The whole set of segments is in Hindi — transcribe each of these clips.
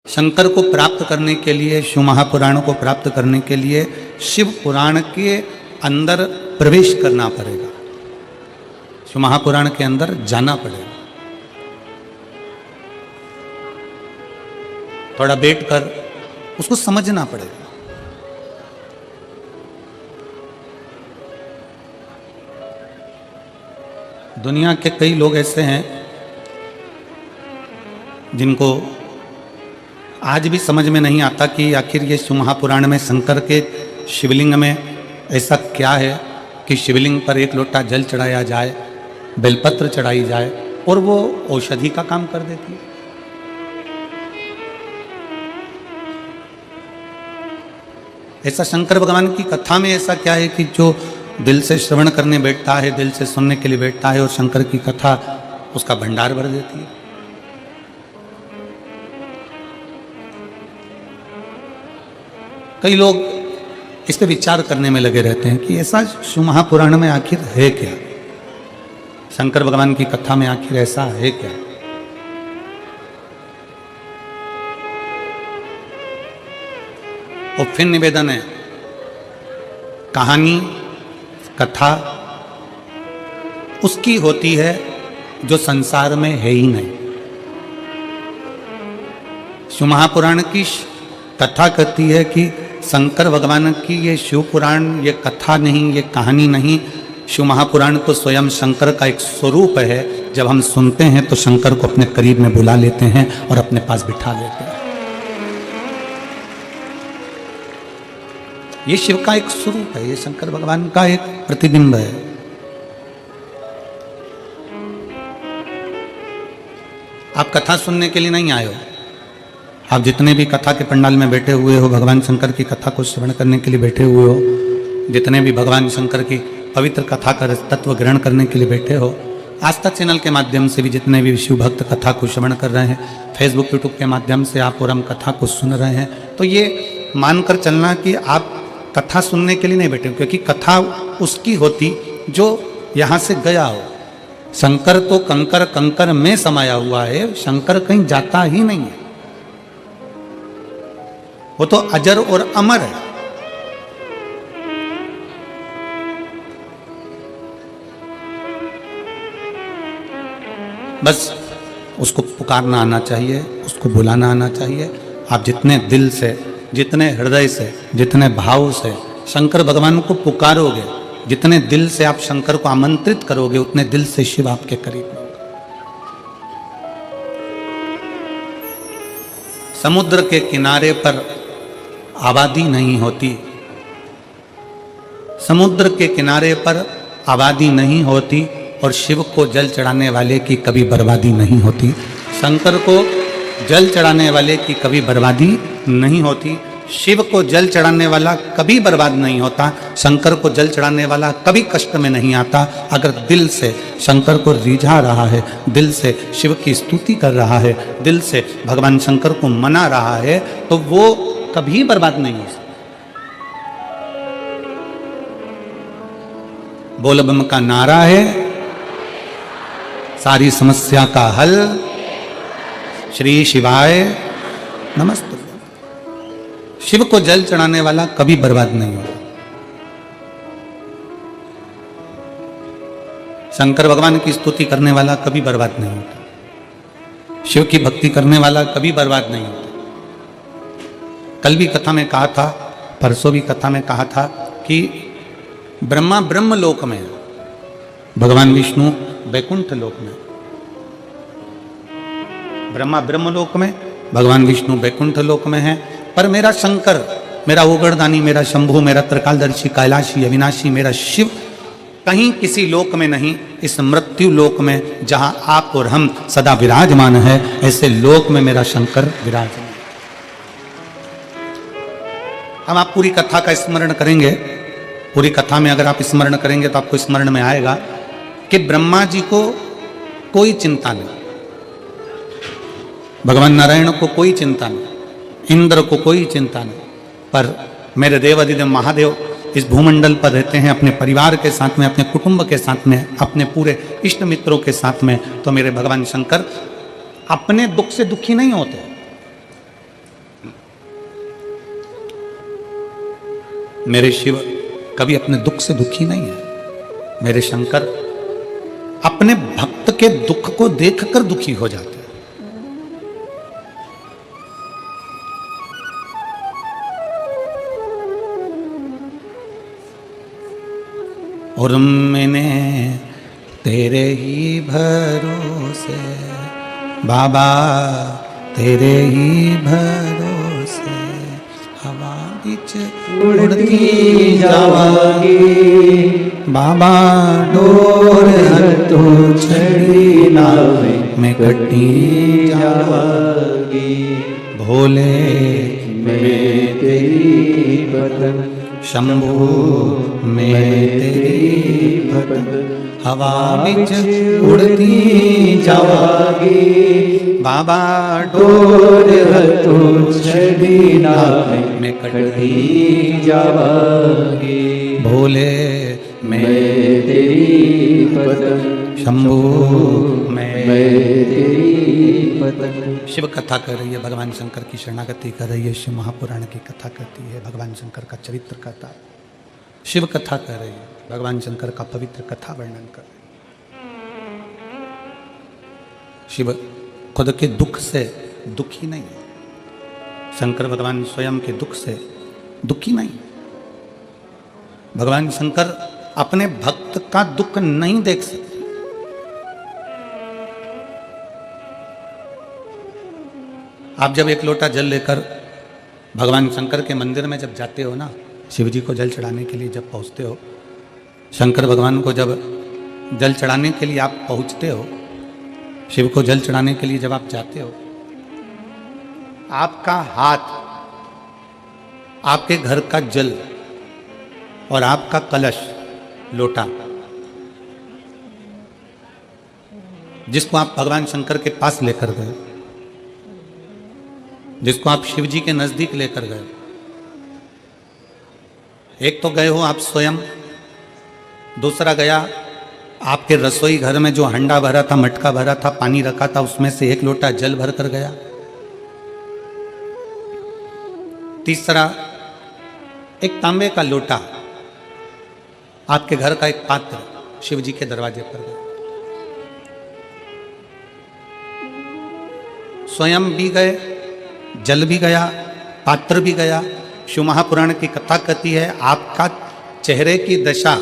शंकर को प्राप्त करने के लिए, शिव महापुराण को प्राप्त करने के लिए शिव पुराण के अंदर प्रवेश करना पड़ेगा, शिव महापुराण के अंदर जाना पड़ेगा। थोड़ा बैठकर उसको समझना पड़ेगा। दुनिया के कई लोग ऐसे हैं जिनको आज भी समझ में नहीं आता कि आखिर ये शिव महापुराण में शंकर के शिवलिंग में ऐसा क्या है कि शिवलिंग पर एक लोटा जल चढ़ाया जाए, बेलपत्र चढ़ाई जाए और वो औषधि का काम कर देती है। ऐसा शंकर भगवान की कथा में ऐसा क्या है कि जो दिल से श्रवण करने बैठता है, दिल से सुनने के लिए बैठता है और शंकर की कथा उसका भंडार भर देती है। कई लोग इस पे विचार करने में लगे रहते हैं कि ऐसा शिव महापुराण में आखिर है क्या, शंकर भगवान की कथा में आखिर ऐसा है क्या। और फिर निवेदन है, कहानी कथा उसकी होती है जो संसार में है ही नहीं। शिव महापुराण की कथा कहती है कि शंकर भगवान की ये शिव पुराण, ये कथा नहीं, ये कहानी नहीं, शिव महापुराण तो स्वयं शंकर का एक स्वरूप है। जब हम सुनते हैं तो शंकर को अपने करीब में बुला लेते हैं और अपने पास बिठा लेते हैं। ये शिव का एक स्वरूप है, ये शंकर भगवान का एक प्रतिबिंब है। आप कथा सुनने के लिए नहीं आए हो, आप जितने भी कथा के पंडाल में बैठे हुए हो, भगवान शंकर की कथा को श्रवण करने के लिए बैठे हुए हो, जितने भी भगवान शंकर की पवित्र कथा का तत्व ग्रहण करने के लिए बैठे हो, आस्था चैनल के माध्यम से भी जितने भी शिव भक्त कथा को श्रवण कर रहे हैं, फेसबुक यूट्यूब के माध्यम से आप और हम कथा को सुन रहे हैं, तो ये मानकर चलना कि आप कथा सुनने के लिए नहीं बैठे, क्योंकि कथा उसकी होती जो यहाँ से गया हो। शंकर तो कंकर कंकर में समाया हुआ है, शंकर कहीं जाता ही नहीं है, वो तो अजर और अमर है। बस उसको पुकारना आना चाहिए, उसको बुलाना आना चाहिए। आप जितने दिल से, जितने हृदय से, जितने भाव से शंकर भगवान को पुकारोगे, जितने दिल से आप शंकर को आमंत्रित करोगे, उतने दिल से शिव आपके करीब होगा। समुद्र के किनारे पर आबादी नहीं होती, समुद्र के किनारे पर आबादी नहीं होती और शिव को जल चढ़ाने वाले की कभी बर्बादी नहीं होती। शंकर को जल चढ़ाने वाले की कभी बर्बादी नहीं होती। शिव को जल चढ़ाने वाला कभी बर्बाद नहीं होता। शंकर को जल चढ़ाने वाला कभी कष्ट में नहीं आता। अगर दिल से शंकर को रिझा रहा है, दिल से शिव की स्तुति कर रहा है, दिल से भगवान शंकर को मना रहा है, तो वो कभी बर्बाद नहीं हो। बोल बम का नारा है, सारी समस्या का हल, श्री शिवाय नमस्ते। शिव को जल चढ़ाने वाला कभी बर्बाद नहीं होता। शंकर भगवान की स्तुति करने वाला कभी बर्बाद नहीं होता। शिव की भक्ति करने वाला कभी बर्बाद नहीं होता। कल भी कथा में कहा था, परसों भी कथा में कहा था कि ब्रह्मा ब्रह्म लोक में, भगवान विष्णु वैकुंठ लोक में। ब्रह्मा ब्रह्म लोक में, भगवान विष्णु वैकुंठ लोक में है। पर मेरा शंकर, मेरा ओगरदानी, मेरा शंभु, मेरा त्रिकालदर्शी, कैलाशी, अविनाशी, मेरा शिव कहीं किसी लोक में नहीं, इस मृत्यु लोक में जहां आप और हम सदा विराजमान है, ऐसे लोक में मेरा शंकर विराजमान। हम आप पूरी कथा का स्मरण करेंगे। पूरी कथा में अगर आप स्मरण करेंगे तो आपको स्मरण में आएगा कि ब्रह्मा जी को कोई चिंता नहीं, भगवान नारायण को कोई चिंता नहीं, इंद्र को कोई चिंता नहीं, पर मेरे देव अधिदेव महादेव इस भूमंडल पर रहते हैं अपने परिवार के साथ में, अपने कुटुंब के साथ में, अपने पूरे इष्ट मित्रों के साथ में। तो मेरे भगवान शंकर अपने दुख से दुखी नहीं होते, मेरे शिव कभी अपने दुख से दुखी नहीं है। मेरे शंकर अपने भक्त के दुख को देखकर दुखी हो जाते हैं। और मैंने तेरे ही भरोसे बाबा, तेरे ही भरोसे हवा बिच उड़ती जावागी बाबा, डोर तो छड़ी नावे में कटी जावागी। भोले मैं तेरी बदन, शंभू मैं तेरी भक्त, हवा बिच उड़ती जावागी बाबा, डोर तो छड़ी नावे में कटी जावागी। भोले मैं तेरी भक्त, शंभू मैं तेरी भक्त। शिव कथा कर रही है, भगवान शंकर की शरणागति कर रही है, शिव महापुराण की कथा करती है, भगवान शंकर का चरित्र कहता है। शिव कथा कर रही है, भगवान शंकर का पवित्र कथा वर्णन कर रही है। शिव खुद के दुख से दुखी नहीं है। शंकर भगवान स्वयं के दुख से दुखी नहीं। भगवान शंकर अपने भक्त का दुख नहीं देख सकते। आप जब एक लोटा जल लेकर भगवान शंकर के मंदिर में जब जाते हो ना, शिव जी को जल चढ़ाने के लिए जब पहुंचते हो, शंकर भगवान को जब जल चढ़ाने के लिए आप पहुंचते हो, शिव को जल चढ़ाने के लिए जब आप जाते हो, आपका हाथ, आपके घर का जल और आपका कलश लोटा, जिसको आप भगवान शंकर के पास लेकर गए, जिसको आप शिव जी के नजदीक लेकर गए, एक तो गए हो आप स्वयं, दूसरा गया आपके रसोई घर में जो हंडा भरा था, मटका भरा था, पानी रखा था, उसमें से एक लोटा जल भर कर गया। तीसरा एक तांबे का लोटा, आपके घर का एक पात्र शिव जी के दरवाजे पर गया। स्वयं भी गए, जल भी गया, पात्र भी गया। शिव महापुराण की कथा कहती है, आपका चेहरे की दशा,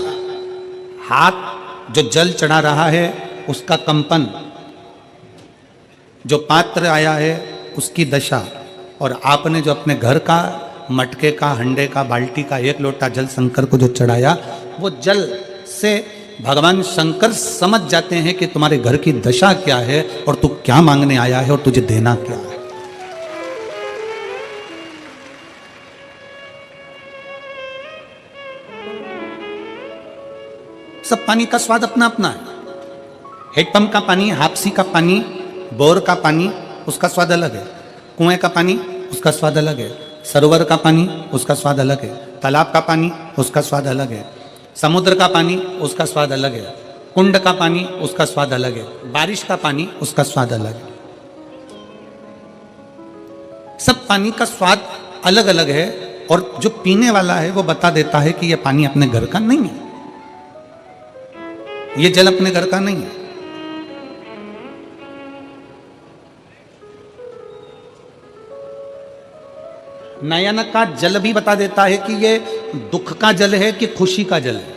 हाथ जो जल चढ़ा रहा है उसका कंपन, जो पात्र आया है उसकी दशा, और आपने जो अपने घर का मटके का, हंडे का, बाल्टी का एक लोटा जल शंकर को जो चढ़ाया, वो जल से भगवान शंकर समझ जाते हैं कि तुम्हारे घर की दशा क्या है और तू क्या मांगने आया है और तुझे देना क्या है। सब पानी का स्वाद अपना अपना है। हेडपंप का पानी, हापसी का पानी, बोर का पानी, उसका स्वाद अलग है। कुएं का पानी, उसका स्वाद अलग है। सरोवर का पानी, उसका स्वाद अलग है। तालाब का पानी, उसका स्वाद अलग है। समुद्र का पानी, उसका स्वाद अलग है। कुंड का पानी, उसका स्वाद अलग है। बारिश का पानी, उसका स्वाद अलग है। सब पानी का स्वाद अलग अलग है, और जो पीने वाला है वो बता देता है कि यह पानी अपने घर का नहीं है, ये जल अपने घर का नहीं है। नयन का जल भी बता देता है कि ये दुख का जल है कि खुशी का जल है।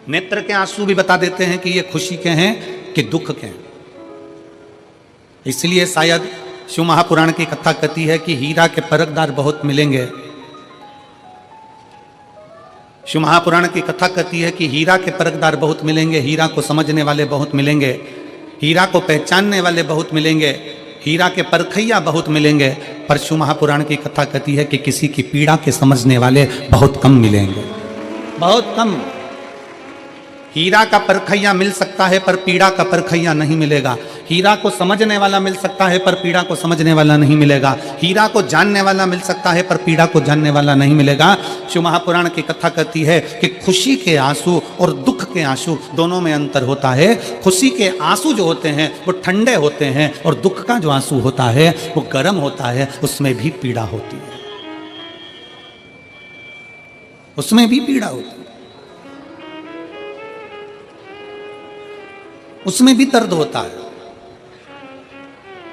नेत्र के आंसू भी बता देते हैं कि ये खुशी के हैं कि दुख के हैं। इसलिए शायद शिव महापुराण की कथा कहती है कि हीरा के परखदार बहुत मिलेंगे। शिव महापुराण की कथा कहती है कि हीरा के परखदार बहुत मिलेंगे, हीरा को समझने वाले बहुत मिलेंगे, हीरा को पहचानने वाले बहुत मिलेंगे, हीरा के परखैया बहुत मिलेंगे। पर शिव महापुराण की कथा कहती है कि किसी की पीड़ा के समझने वाले बहुत कम मिलेंगे, बहुत कम। हीरा का परखैया मिल सकता है पर पीड़ा का परखैया नहीं मिलेगा। हीरा को समझने वाला मिल सकता है पर पीड़ा को समझने वाला नहीं मिलेगा। हीरा को जानने वाला मिल सकता है पर पीड़ा को जानने वाला नहीं मिलेगा। शिव महापुराण की कथा कहती है कि खुशी के आंसू और दुख के आंसू दोनों में अंतर होता है। खुशी के आंसू जो होते हैं वो ठंडे होते हैं, और दुख का जो आंसू होता है वो गर्म होता है, उसमें भी पीड़ा होती है। उसमें भी पीड़ा होती है, उसमें भी दर्द होता है,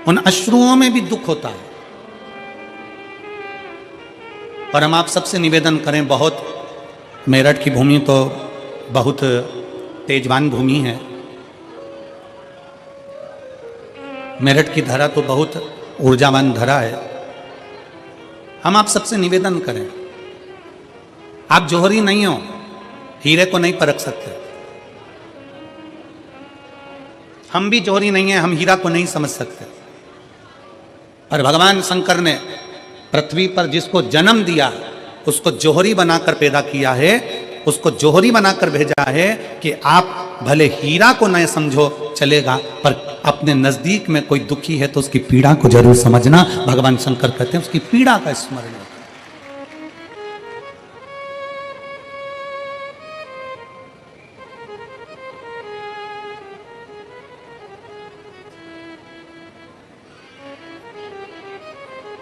उन अश्रुओं में भी दुख होता है। और हम आप सबसे निवेदन करें, बहुत मेरठ की भूमि तो बहुत तेजवान भूमि है, मेरठ की धरा तो बहुत ऊर्जावान धरा है। हम आप सबसे निवेदन करें, आप जौहरी नहीं हो, हीरे को नहीं परख सकते। हम भी जौहरी नहीं है, हम हीरा को नहीं समझ सकते। पर भगवान शंकर ने पृथ्वी पर जिसको जन्म दिया उसको जौहरी बनाकर पैदा किया है, उसको जौहरी बनाकर भेजा है कि आप भले हीरा को न समझो चलेगा, पर अपने नजदीक में कोई दुखी है तो उसकी पीड़ा को जरूर समझना। भगवान शंकर कहते हैं उसकी पीड़ा का स्मरण।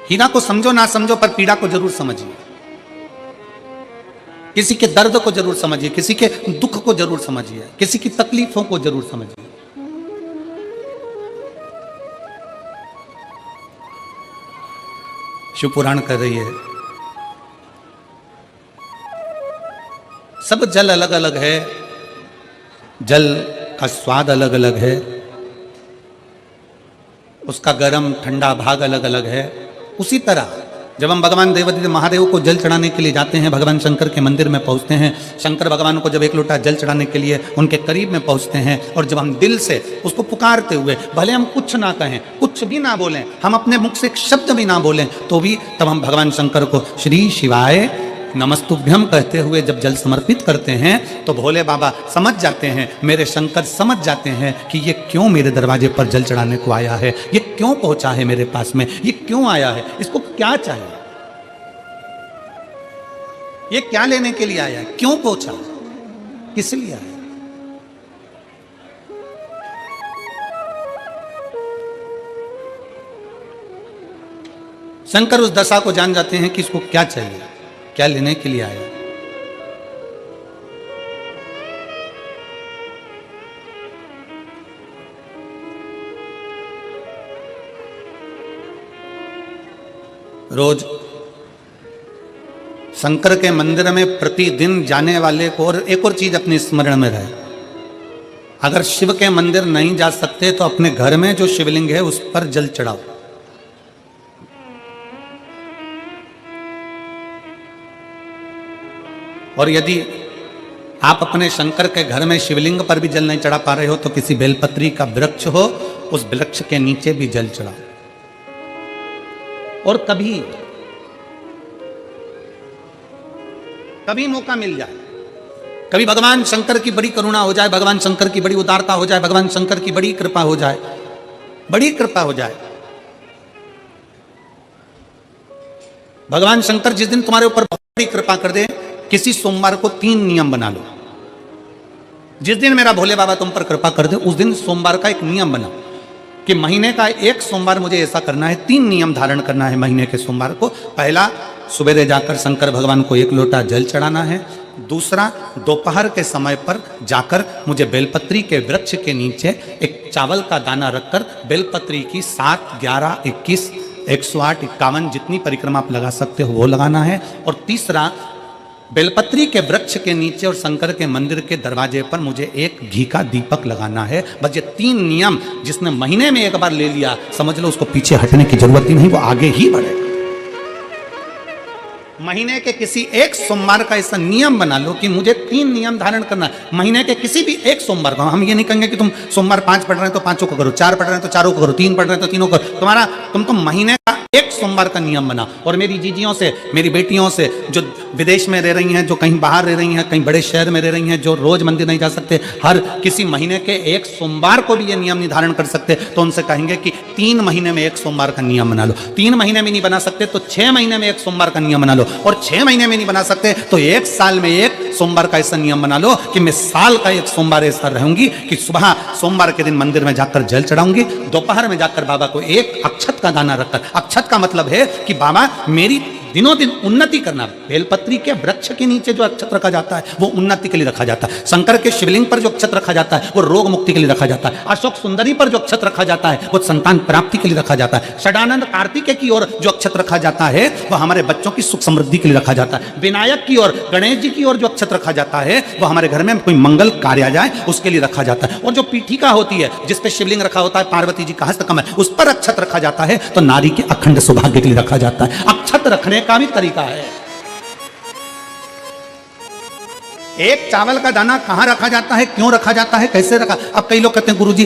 हीरा को समझो ना समझो, पर पीड़ा को जरूर समझिए। किसी के दर्द को जरूर समझिए, किसी के दुख को जरूर समझिए, किसी की तकलीफों को जरूर समझिए। शिव पुराण कर रही है, सब जल अलग अलग है, जल का स्वाद अलग अलग है, उसका गर्म ठंडा भाग अलग अलग है। उसी तरह जब हम भगवान देवादिदेव महादेव को जल चढ़ाने के लिए जाते हैं, भगवान शंकर के मंदिर में पहुंचते हैं, शंकर भगवान को जब एक लोटा जल चढ़ाने के लिए उनके करीब में पहुंचते हैं, और जब हम दिल से उसको पुकारते हुए, भले हम कुछ ना कहें, कुछ भी ना बोलें, हम अपने मुख से एक शब्द भी ना बोलें, तो भी तब हम भगवान शंकर को श्री शिवाय नमस्तुभ्यम कहते हुए जब जल समर्पित करते हैं, तो भोले बाबा समझ जाते हैं, मेरे शंकर समझ जाते हैं कि ये क्यों मेरे दरवाजे पर जल चढ़ाने को आया है, ये क्यों पहुंचा है मेरे पास में, ये क्यों आया है, इसको क्या चाहिए, ये क्या लेने के लिए आया है, क्यों पहुंचा, किस लिए आया। शंकर उस दशा को जान जाते हैं कि इसको क्या चाहिए, क्या लेने के लिए आया। रोज शंकर के मंदिर में प्रतिदिन जाने वाले को, और एक और चीज अपने स्मरण में रहे, अगर शिव के मंदिर नहीं जा सकते तो अपने घर में जो शिवलिंग है उस पर जल चढ़ाओ। और यदि आप अपने शंकर के घर में शिवलिंग पर भी जल नहीं चढ़ा पा रहे हो तो किसी बेलपत्री का वृक्ष हो, उस वृक्ष के नीचे भी जल चढ़ाओ। और कभी मौका मिल जाए, कभी भगवान शंकर की बड़ी करुणा हो जाए, भगवान शंकर की बड़ी उदारता हो जाए, भगवान शंकर की बड़ी कृपा हो जाए, बड़ी कृपा हो जाए, भगवान शंकर जिस दिन तुम्हारे ऊपर बहुत बड़ी कृपा कर दे, किसी सोमवार को 3 नियम बना लो। जिस दिन मेरा भोले बाबा तुम पर कृपा कर दे, उस दिन सोमवार का एक नियम बनाओ कि महीने का एक सोमवार मुझे ऐसा करना है, 3 नियम धारण करना है महीने के सोमवार को। पहला, सुबह जाकर शंकर भगवान को 1 लोटा जल चढ़ाना है। दूसरा, दोपहर के समय पर जाकर मुझे बेलपत्री के वृक्ष के नीचे एक चावल का दाना रखकर बेलपत्री की 7, 11, 21, 108, 51 जितनी परिक्रमा आप लगा सकते हो वो लगाना है। और तीसरा, बेलपत्री के वृक्ष के नीचे और शंकर के मंदिर के दरवाजे पर मुझे एक घी का दीपक लगाना है। बस ये 3 नियम जिसने महीने में एक बार ले लिया, समझ लो उसको पीछे हटने की जरूरत ही नहीं, वो आगे ही बढ़ेगा। महीने के किसी एक सोमवार का ऐसा नियम बना लो कि मुझे 3 नियम धारण करना है महीने के किसी भी एक सोमवार को। हम ये नहीं कहेंगे कि तुम सोमवार 5 पढ़ रहे हैं तो 5 को करो, 4 पढ़ रहे हैं तो 4 को करो, 3 पढ़ रहे हैं तो 3 को करो। तुम तो महीने का एक सोमवार का नियम बना। और मेरी जीजियों से, मेरी बेटियों से जो विदेश में रह रही हैं, जो कहीं बाहर रह रही हैं, कहीं बड़े शहर में रह रही हैं, जो रोज मंदिर नहीं जा सकते, हर किसी महीने के एक सोमवार को भी ये नियम निर्धारण कर सकते, तो उनसे कहेंगे कि 3 महीने में एक सोमवार का नियम बना लो। 3 महीने में नहीं बना सकते तो 6 महीने में एक सोमवार का नियम बना लो। और 6 महीने में नहीं बना सकते तो 1 साल में एक सोमवार का ऐसा नियम बना लो कि मैं साल का एक सोमवार ऐसा रहूंगी कि सुबह सोमवार के दिन मंदिर में जाकर जल चढ़ाऊंगी, दोपहर में जाकर बाबा को एक अक्षत का दाना रखकर, अक्षत का मतलब है कि बाबा मेरी दिनों दिन उन्नति करना। बेलपत्री के वृक्ष के नीचे जो अक्षत रखा जाता है वो उन्नति के लिए रखा जाता है। शंकर के शिवलिंग पर जो अक्षत रखा जाता है वो रोग मुक्ति के लिए रखा जाता है। अशोक सुंदरी पर जो अक्षत रखा जाता है वो संतान प्राप्ति के लिए रखा जाता है। षडानंद कार्तिकेय की ओर जो अक्षत रखा जाता है वो हमारे बच्चों की सुख समृद्धि के लिए रखा जाता है। विनायक की ओर, गणेश जी की ओर जो अक्षत रखा जाता है वो हमारे घर में कोई मंगल कार्य आ जाए उसके लिए रखा जाता है। और जो पीठिका होती है जिसपे शिवलिंग रखा होता है, पार्वती जी का हस्तकमल, उस पर अक्षत रखा जाता है तो नारी के अखंड सौभाग्य के लिए रखा जाता है। अक्षत रखने का भी तरीका है। एक चावल का दाना कहां रखा जाता है, क्यों रखा जाता है, कैसे रखा। अब कई लोग कहते हैं गुरुजी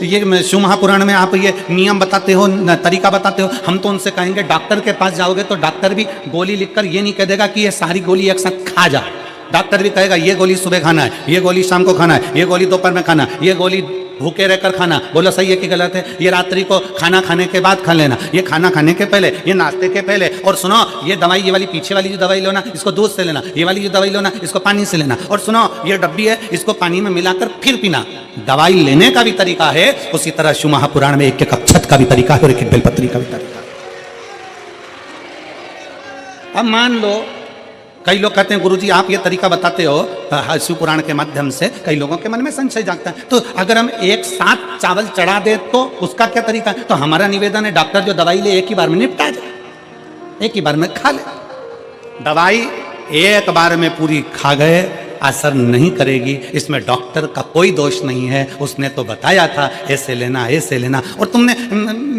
ये शिव महापुराण में आप ये नियम बताते हो, तरीका बताते हो। हम तो उनसे कहेंगे डॉक्टर के पास जाओगे तो डॉक्टर भी गोली लिखकर ये नहीं कह देगा कि ये सारी गोली एक साथ खा जा। डॉक्टर भी कहेगा ये गोली सुबह खाना है, ये गोली शाम को खाना है, ये गोली दोपहर में खाना, ये गोली भूखे रहकर खाना। बोलो सही है कि गलत है। ये रात्रि को खाना खाने के बाद खा लेना, ये खाना खाने के पहले, ये नाश्ते के पहले। और सुनो ये दवाई, ये वाली पीछे वाली जो दवाई लो ना इसको दूध से लेना, ये वाली जो दवाई लो ना इसको पानी से लेना। और सुनो ये डब्बी है इसको पानी में मिलाकर फिर पीना। दवाई लेने का भी तरीका है, उसी तरह शिव महापुराण में एक एक अक्षत का भी तरीका है और एक एक बेलपत्री का भी तरीका है। अब मान लो कई लोग कहते हैं गुरुजी आप ये तरीका बताते हो शिव पुराण के माध्यम से, कई लोगों के मन में संशय जागता है। तो अगर हम एक साथ चावल चढ़ा दे तो उसका क्या तरीका है। तो हमारा निवेदन है डॉक्टर जो दवाई ले एक ही बार में निपटा जाए, एक ही बार में खा ले। दवाई एक बार में पूरी खा गए असर नहीं करेगी, इसमें डॉक्टर का कोई दोष नहीं है। उसने तो बताया था ऐसे लेना ऐसे लेना। और तुमने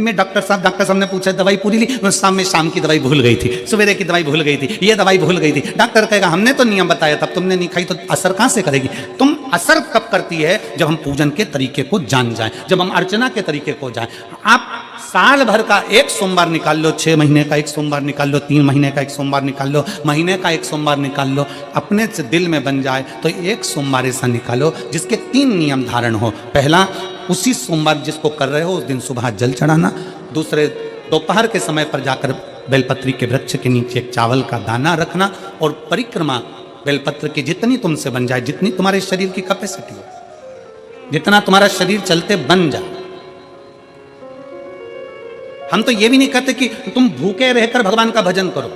मैं डॉक्टर साहब ने पूछा दवाई पूरी ली, शाम की दवाई भूल गई थी, सवेरे की दवाई भूल गई थी, ये दवाई भूल गई थी। डॉक्टर कहेगा हमने तो नियम बताया था, तुमने नहीं खाई तो असर कहां से करेगी। तुम असर कब करती है जब हम पूजन के तरीके को जान जाएं, जब हम अर्चना के तरीके को जाएं। आप साल भर का एक सोमवार निकाल लो, 6 महीने का एक सोमवार निकाल लो, 3 महीने का एक सोमवार निकाल लो, महीने का एक सोमवार निकाल लो, अपने से दिल में बन जाए तो एक सोमवार ऐसा निकालो जिसके 3 नियम धारण हो। पहला, उसी सोमवार जिसको कर रहे हो उस दिन सुबह जल चढ़ाना। दूसरे, दोपहर के समय पर जाकर बेलपत्री के वृक्ष के नीचे एक चावल का दाना रखना और परिक्रमा बेलपत्र की जितनी तुमसे बन जाए, जितनी तुम्हारे शरीर की कैपेसिटी हो, जितना तुम्हारा शरीर चलते बन जाए। हम तो ये भी नहीं कहते कि तुम भूखे रहकर भगवान का भजन करो,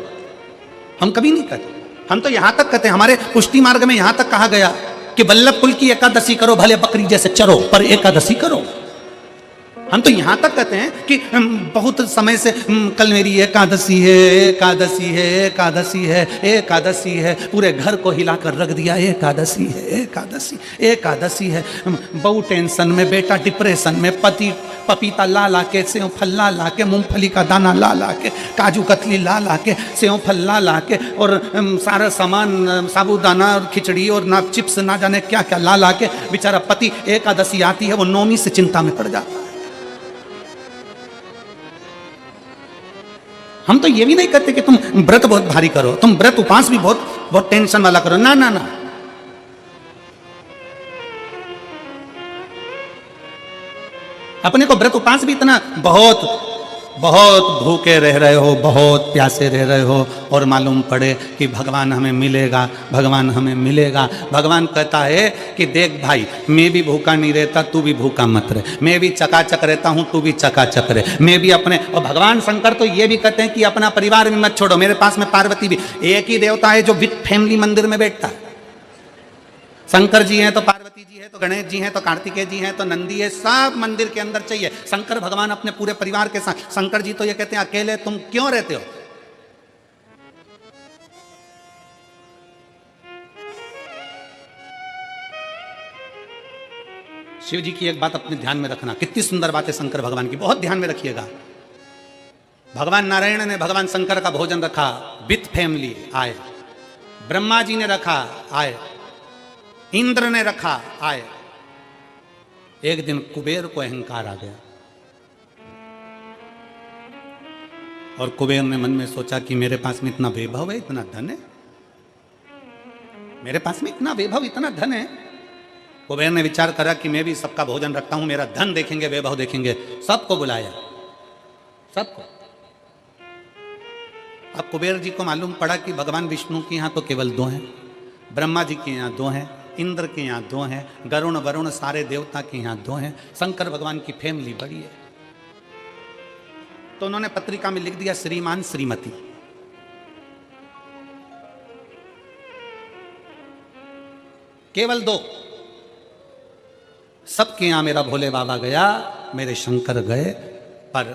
हम कभी नहीं कहते। हम तो यहां तक कहते हैं, हमारे पुष्टि मार्ग में यहां तक कहा गया कि वल्लभ कुल की एकादशी करो, भले बकरी जैसे चरो पर एकादशी करो। हम तो यहां तक कहते हैं कि बहुत समय से कल मेरी एकादशी है, एकादशी है, एकादशी है, एकादशी है, पूरे घर को हिलाकर रख दिया एकादशी है, एकादशी, एकादशी है। बहू टेंशन में, बेटा डिप्रेशन में, पति पपीता ला ला के, सेव फल ला ला के, मूंगफली का दाना ला ला के, काजू कतली ला ला के, सेव फल ला ला के और सारा सामान, साबूदाना और खिचड़ी और ना चिप्स ना जाने क्या क्या ला ला के बेचारा पति एकादशी आती है वो नौमी से चिंता में पड़ जाता है। हम तो ये भी नहीं कहते कि तुम व्रत बहुत भारी करो, तुम व्रत उपास भी बहुत टेंशन वाला करो। ना ना ना, अपने को व्रत उपास भी इतना बहुत भूखे रह रहे हो, बहुत प्यासे रह रहे हो और मालूम पड़े कि भगवान हमें मिलेगा, भगवान हमें मिलेगा। भगवान कहता है कि देख भाई, मैं भी भूखा नहीं रहता, तू भी भूखा मत रहे, मैं भी चकाचक रहता हूँ, तू भी चकाचक रहे, मैं भी अपने। और भगवान शंकर तो ये भी कहते हैं कि अपना परिवार भी मत छोड़ो। मेरे पास में पार्वती भी, एक ही देवता है जो विद फैमिली मंदिर में बैठता है। शंकर जी हैं तो पार्वती जी है, तो गणेश जी हैं, तो कार्तिकेय जी हैं, तो नंदी है, सब मंदिर के अंदर चाहिए। शंकर भगवान अपने पूरे परिवार के साथ। शंकर जी तो ये कहते हैं अकेले तुम क्यों रहते हो। शिव जी की एक बात अपने ध्यान में रखना, कितनी सुंदर बात है शंकर भगवान की, बहुत ध्यान में रखिएगा। भगवान नारायण ने भगवान शंकर का भोजन रखा, विथ फैमिली आए। ब्रह्मा जी ने रखा, आए। इंद्र ने रखा, आए। एक दिन कुबेर को अहंकार आ गया और कुबेर ने मन में सोचा कि मेरे पास में इतना वैभव है, इतना धन है, मेरे पास में इतना वैभव, इतना धन है। कुबेर ने विचार करा कि मैं भी सबका भोजन रखता हूं, मेरा धन देखेंगे, वैभव देखेंगे। सबको बुलाया, सबको। अब कुबेर जी को मालूम पड़ा कि भगवान विष्णु के यहाँ तो केवल 2 हैं, ब्रह्मा जी के यहाँ 2 हैं, इंद्र के यहाँ 2 हैं, गरुण वरुण सारे देवता के यहाँ 2 हैं, शंकर भगवान की फैमिली बड़ी है। तो उन्होंने पत्रिका में लिख दिया श्रीमान श्रीमती, केवल 2। सबके यहां मेरा भोले बाबा गया, मेरे शंकर गए, पर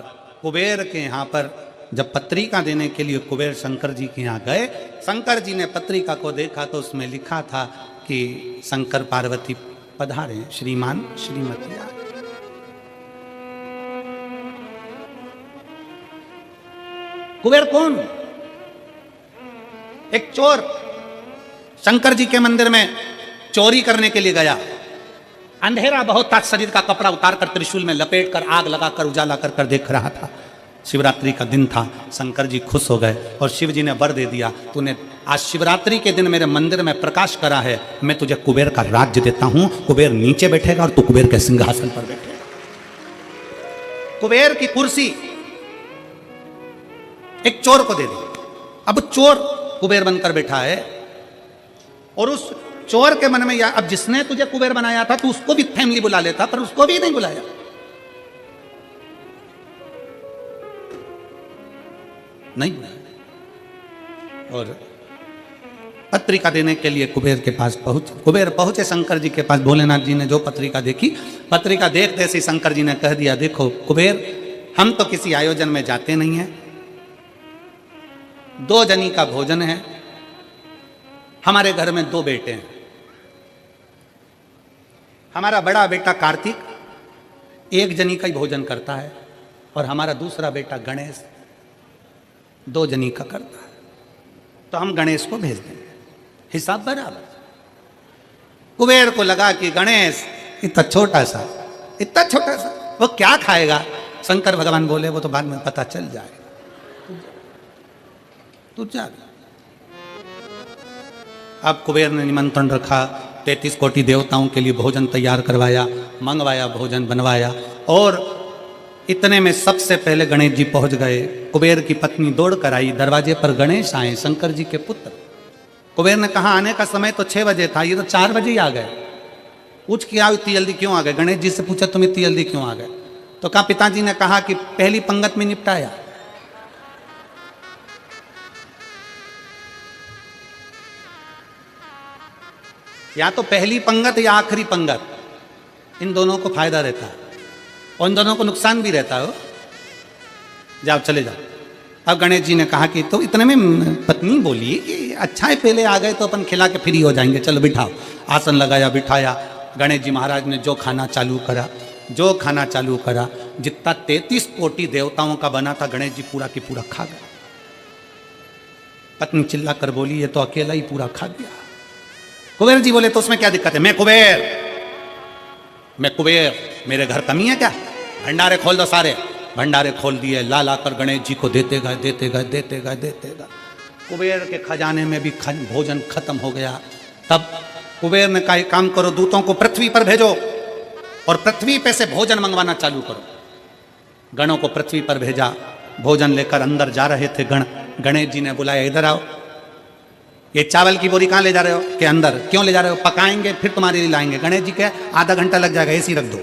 कुबेर के यहां पर जब पत्रिका देने के लिए कुबेर शंकर जी के यहां गए, शंकर जी ने पत्रिका को देखा तो उसमें लिखा था कि शंकर पार्वती पधारे, श्रीमान श्रीमती आए। कुबेर कौन? एक चोर शंकर जी के मंदिर में चोरी करने के लिए गया। अंधेरा बहुत था, शरीर का कपड़ा उतारकर त्रिशूल में लपेटकर आग लगाकर उजाला कर कर देख रहा था। शिवरात्रि का दिन था। शंकर जी खुश हो गए और शिव जी ने वर दे दिया, तूने आज शिवरात्रि के दिन मेरे मंदिर में प्रकाश करा है, मैं तुझे कुबेर का राज्य देता हूं। कुबेर नीचे बैठेगा और तू कुबेर के सिंहासन पर बैठेगा। कुबेर की कुर्सी एक चोर को दे दी। अब चोर कुबेर बनकर बैठा है और उस चोर के मन में या अब जिसने तुझे कुबेर बनाया था, तू उसको भी फैमिली बुला लेता, पर उसको भी नहीं बुलाया। नहीं बुलाया। और पत्रिका देने के लिए कुबेर के पास कुबेर पहुंचे शंकर जी के पास। भोलेनाथ जी ने जो पत्रिका देखी, पत्रिका देखते से शंकर जी ने कह दिया, देखो कुबेर, हम तो किसी आयोजन में जाते नहीं हैं, 2 जनी का भोजन है, हमारे घर में 2 बेटे हैं। हमारा बड़ा बेटा कार्तिक 1 जनी का ही भोजन करता है और हमारा दूसरा बेटा गणेश 2 जनी का करता है, तो हम गणेश को भेज देंगे, हिसाब बराबर। कुबेर को लगा कि गणेश इतना छोटा सा वो क्या खाएगा। शंकर भगवान बोले, वो तो बाद में पता चल जाएगा, तू जा। अब कुबेर ने निमंत्रण रखा, 33 कोटि देवताओं के लिए भोजन तैयार करवाया, मंगवाया, भोजन बनवाया। और इतने में सबसे पहले गणेश जी पहुंच गए। कुबेर की पत्नी दौड़ कर आई, दरवाजे पर गणेश आए, शंकर जी के पुत्र। कुबेर ने कहा, आने का समय तो 6 बजे था, ये तो 4 बजे ही आ गए। पूछ किया इतनी जल्दी क्यों आ गए? गणेश जी से पूछा, तुम इतनी जल्दी क्यों आ गए? तो कहा, पिताजी ने कहा कि पहली पंगत में निपटाया। या तो पहली पंगत या आखिरी पंगत, इन दोनों को फायदा रहता है और इन दोनों को नुकसान भी रहता है। जाओ, चले जाओ। अब गणेश जी ने कहा कि तो इतने में पत्नी बोली कि अच्छा है, पहले आ गए तो अपन खिला के फ्री हो जाएंगे, चलो बिठाओ। आसन लगाया, बिठाया। गणेश जी महाराज ने जो खाना चालू करा, जितना 33 कोटि देवताओं का बना था, गणेश जी पूरा की पूरा खा गया। पत्नी चिल्ला कर बोली, ये तो अकेला ही पूरा खा गया। कुबेर जी बोले, तो उसमें क्या दिक्कत है? मैं कुबेर, मेरे घर कमी है क्या? भंडारे खोल दो सारे। भंडारे खोल दिए, ला कर गणेश जी को देते गए। कुबेर के खजाने में भी भोजन खत्म हो गया। तब कुबेर ने कहा, काम करो, दूतों को पृथ्वी पर भेजो और पृथ्वी पे से भोजन मंगवाना चालू करो। गणों को पृथ्वी पर भेजा। भोजन लेकर अंदर जा रहे थे गण। गणेश जी ने बुलाया, इधर आओ। ये चावल की बोरी कहाँ ले जा रहे हो? के अंदर। क्यों ले जा रहे हो? पकाएंगे फिर तुम्हारे लिए लाएंगे। गणेश जी के आधा घंटा लग जाएगा, ऐसी रख दो।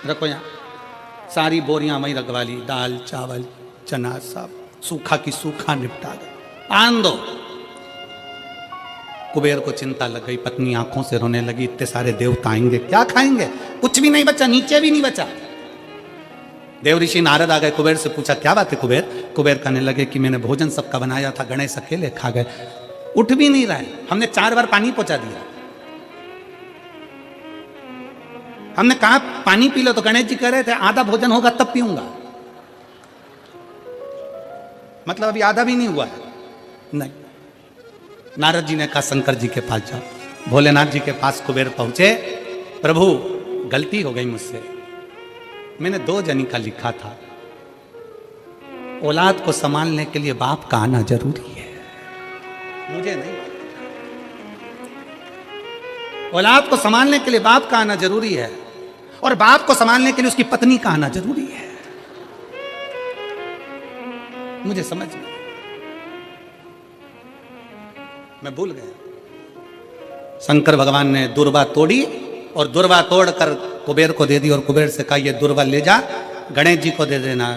रखो यहाँ। सारी बोरियां वहीं रखवा ली, दाल चावल चना सब सूखा की सूखा निपटा गए। आन दो। कुबेर को चिंता लग गई, पत्नी आंखों से रोने लगी, इतने सारे देवता आएंगे, क्या खाएंगे? कुछ भी नहीं बचा, नीचे भी नहीं बचा। देव ऋषि नारद आ गए, कुबेर से पूछा, क्या बात है कुबेर? कुबेर कहने लगे कि मैंने भोजन सबका बनाया था, गणेश अकेले खा गए, उठ भी नहीं रहे। हमने 4 बार पानी पहुंचा दिया। हमने कहा पानी पी लो, तो गणेश जी कह रहे थे आधा भोजन होगा तब पीऊंगा। मतलब अभी आधा भी नहीं हुआ है। नहीं। नारद जी ने कहा, शंकर जी के पास जाओ। भोलेनाथ जी के पास कुबेर पहुंचे। प्रभु, गलती हो गई मुझसे, मैंने 2 जनी का लिखा था। औलाद को संभालने के लिए बाप का आना जरूरी है, मुझे नहीं। औलाद को संभालने के लिए बाप का आना जरूरी है और बाप को संभालने के लिए उसकी पत्नी का आना जरूरी है। मुझे समझ में, मैं भूल गया। शंकर भगवान ने दुर्वा तोड़ी और दुर्वा तोड़कर कुबेर को दे दी और कुबेर से कहा, ये दुर्वा ले जा, गणेश जी को दे देना।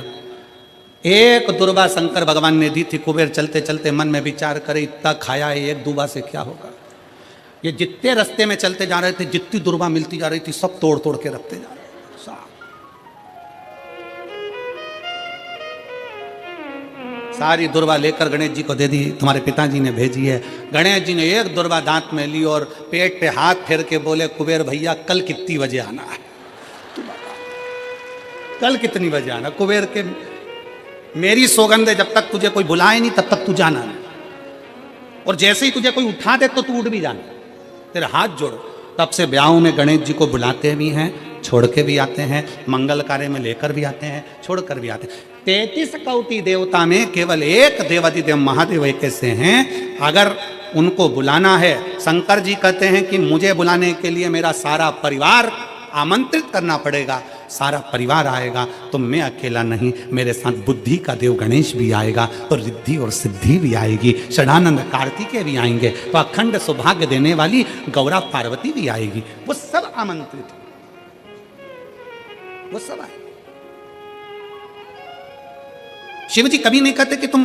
एक दुर्वा शंकर भगवान ने दी थी। कुबेर चलते चलते मन में विचार करे, इतना खाया है, एक दुर्वा से क्या होगा। ये जितने रास्ते में चलते जा रहे थे, जितनी दुर्वा मिलती जा रही थी, सब तोड़ तोड़ के रखते जा रहे थे। सारी दुर्वा लेकर गणेश जी को दे दी, तुम्हारे पिताजी ने भेजी है। गणेश जी ने एक दुर्वा दांत में ली और पेट पे हाथ फेर के बोले, कुबेर भैया कल कितनी बजे आना है, कल कितनी बजे आना। कुबेर के, मेरी सौगंध है, जब तक तुझे कोई बुलाए नहीं तब तक तू जाना नहीं, और जैसे ही तुझे कोई उठा दे तो तू उठ भी जाना, तेरे हाथ जोड़ो। तब से ब्याहों में गणेश जी को बुलाते भी हैं, छोड़ के भी आते हैं, मंगल कार्य में लेकर भी आते हैं, छोड़ कर भी आते हैं। 33 कोटि देवता में केवल एक देवाधिदेव महादेव एक ऐसे हैं, अगर उनको बुलाना है, शंकर जी कहते हैं कि मुझे बुलाने के लिए मेरा सारा परिवार आमंत्रित करना पड़ेगा, सारा परिवार आएगा, तो मैं अकेला नहीं, मेरे साथ बुद्धि का देव गणेश भी आएगा, तो रिद्धि और सिद्धि भी आएगी, षडानंद कार्तिकेय भी आएंगे, तो अखंड सौभाग्य देने वाली गौरा पार्वती भी आएगी। वो सब आमंत्रित, वो सब आए। शिव जी कभी नहीं कहते कि तुम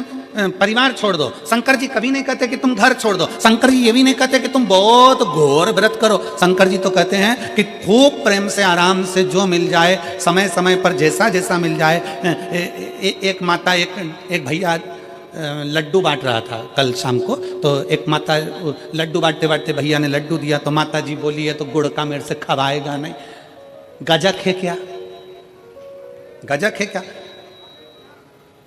परिवार छोड़ दो, शंकर जी कभी नहीं कहते कि तुम घर छोड़ दो, शंकर जी ये भी नहीं कहते कि तुम बहुत घोर व्रत करो। शंकर जी तो कहते हैं कि खूब प्रेम से आराम से जो मिल जाए, समय समय पर जैसा जैसा मिल जाए। एक माता, एक भैया लड्डू बांट रहा था कल शाम को, तो एक माता लड्डू बांटते बांटते भैया ने लड्डू दिया, तो माता जी बोली है तो गुड़ का मेरे से खवाएगा नहीं, गजक है क्या, गजक है क्या।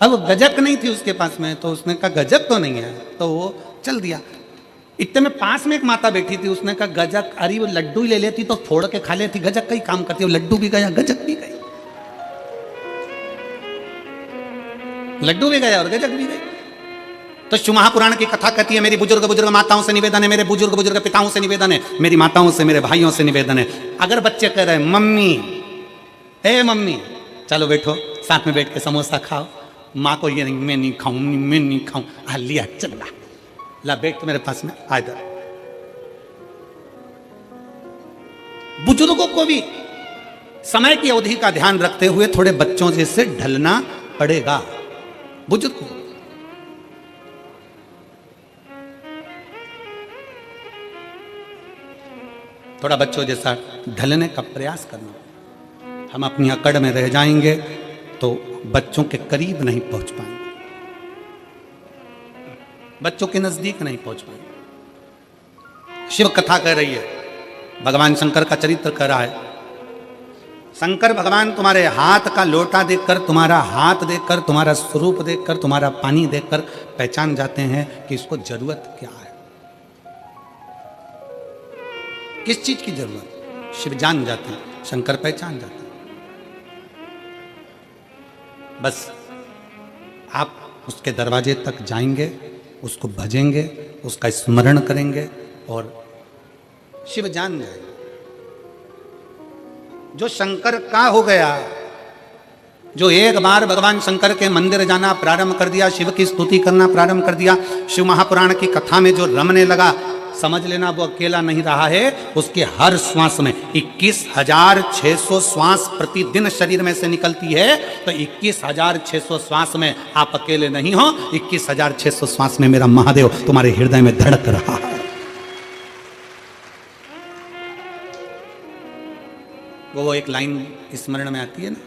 अब गजक नहीं थी उसके पास में, तो उसने कहा गजक तो नहीं है, तो वो चल दिया। इतने में पास में एक माता बैठी थी, उसने कहा गजक, अरे वो लड्डू ही ले लेती तो फोड़ के खा लेती, गजक का ही काम करती, वो लड्डू भी गया गजक भी गई, लड्डू भी गया और गजक भी गई। तो शिव महापुराण की कथा कहती है, मेरी बुजुर्ग बुजुर्ग माताओं से निवेदन है, मेरे बुजुर्ग बुजुर्ग पिताओं से निवेदन है, मेरी माताओं से, मेरे भाइयों से निवेदन है, अगर बच्चे कह रहे हैं मम्मी, ए मम्मी चलो बैठो साथ में बैठ के समोसा खाओ, माँ को ये नहीं, मैं नहीं खाऊं, मैं नहीं खाऊं, हाँ लिया चल ला बैठ तो मेरे पास में आ इधर। बुजुर्गों को भी समय की अवधि का ध्यान रखते हुए थोड़े बच्चों जैसे ढलना पड़ेगा। बुजुर्ग को थोड़ा बच्चों जैसा ढलने का प्रयास करना। हम अपनी अकड़ में रह जाएंगे तो बच्चों के करीब नहीं पहुंच पाएंगे, बच्चों के नजदीक नहीं पहुंच पाएंगे। शिव कथा कह रही है, भगवान शंकर का चरित्र कह रहा है। शंकर भगवान तुम्हारे हाथ का लोटा देखकर, तुम्हारा हाथ देखकर, तुम्हारा स्वरूप देखकर, तुम्हारा पानी देखकर पहचान जाते हैं कि इसको जरूरत क्या है, किस चीज की जरूरत। शिव जान जाते हैं, शंकर पहचान जाते हैं। बस आप उसके दरवाजे तक जाएंगे, उसको भजेंगे, उसका स्मरण करेंगे और शिव जान जाएंगे। जो शंकर का हो गया, जो एक बार भगवान शंकर के मंदिर जाना प्रारंभ कर दिया, शिव की स्तुति करना प्रारंभ कर दिया, शिव महापुराण की कथा में जो रमने लगा, समझ लेना वो अकेला नहीं रहा है। उसके हर श्वास में 21,600 श्वास प्रतिदिन शरीर में से निकलती है, तो 21,600 श्वास में आप अकेले नहीं हो। 21,600 श्वास में मेरा महादेव तुम्हारे हृदय में धड़क रहा है। वो एक लाइन स्मरण में आती है ना,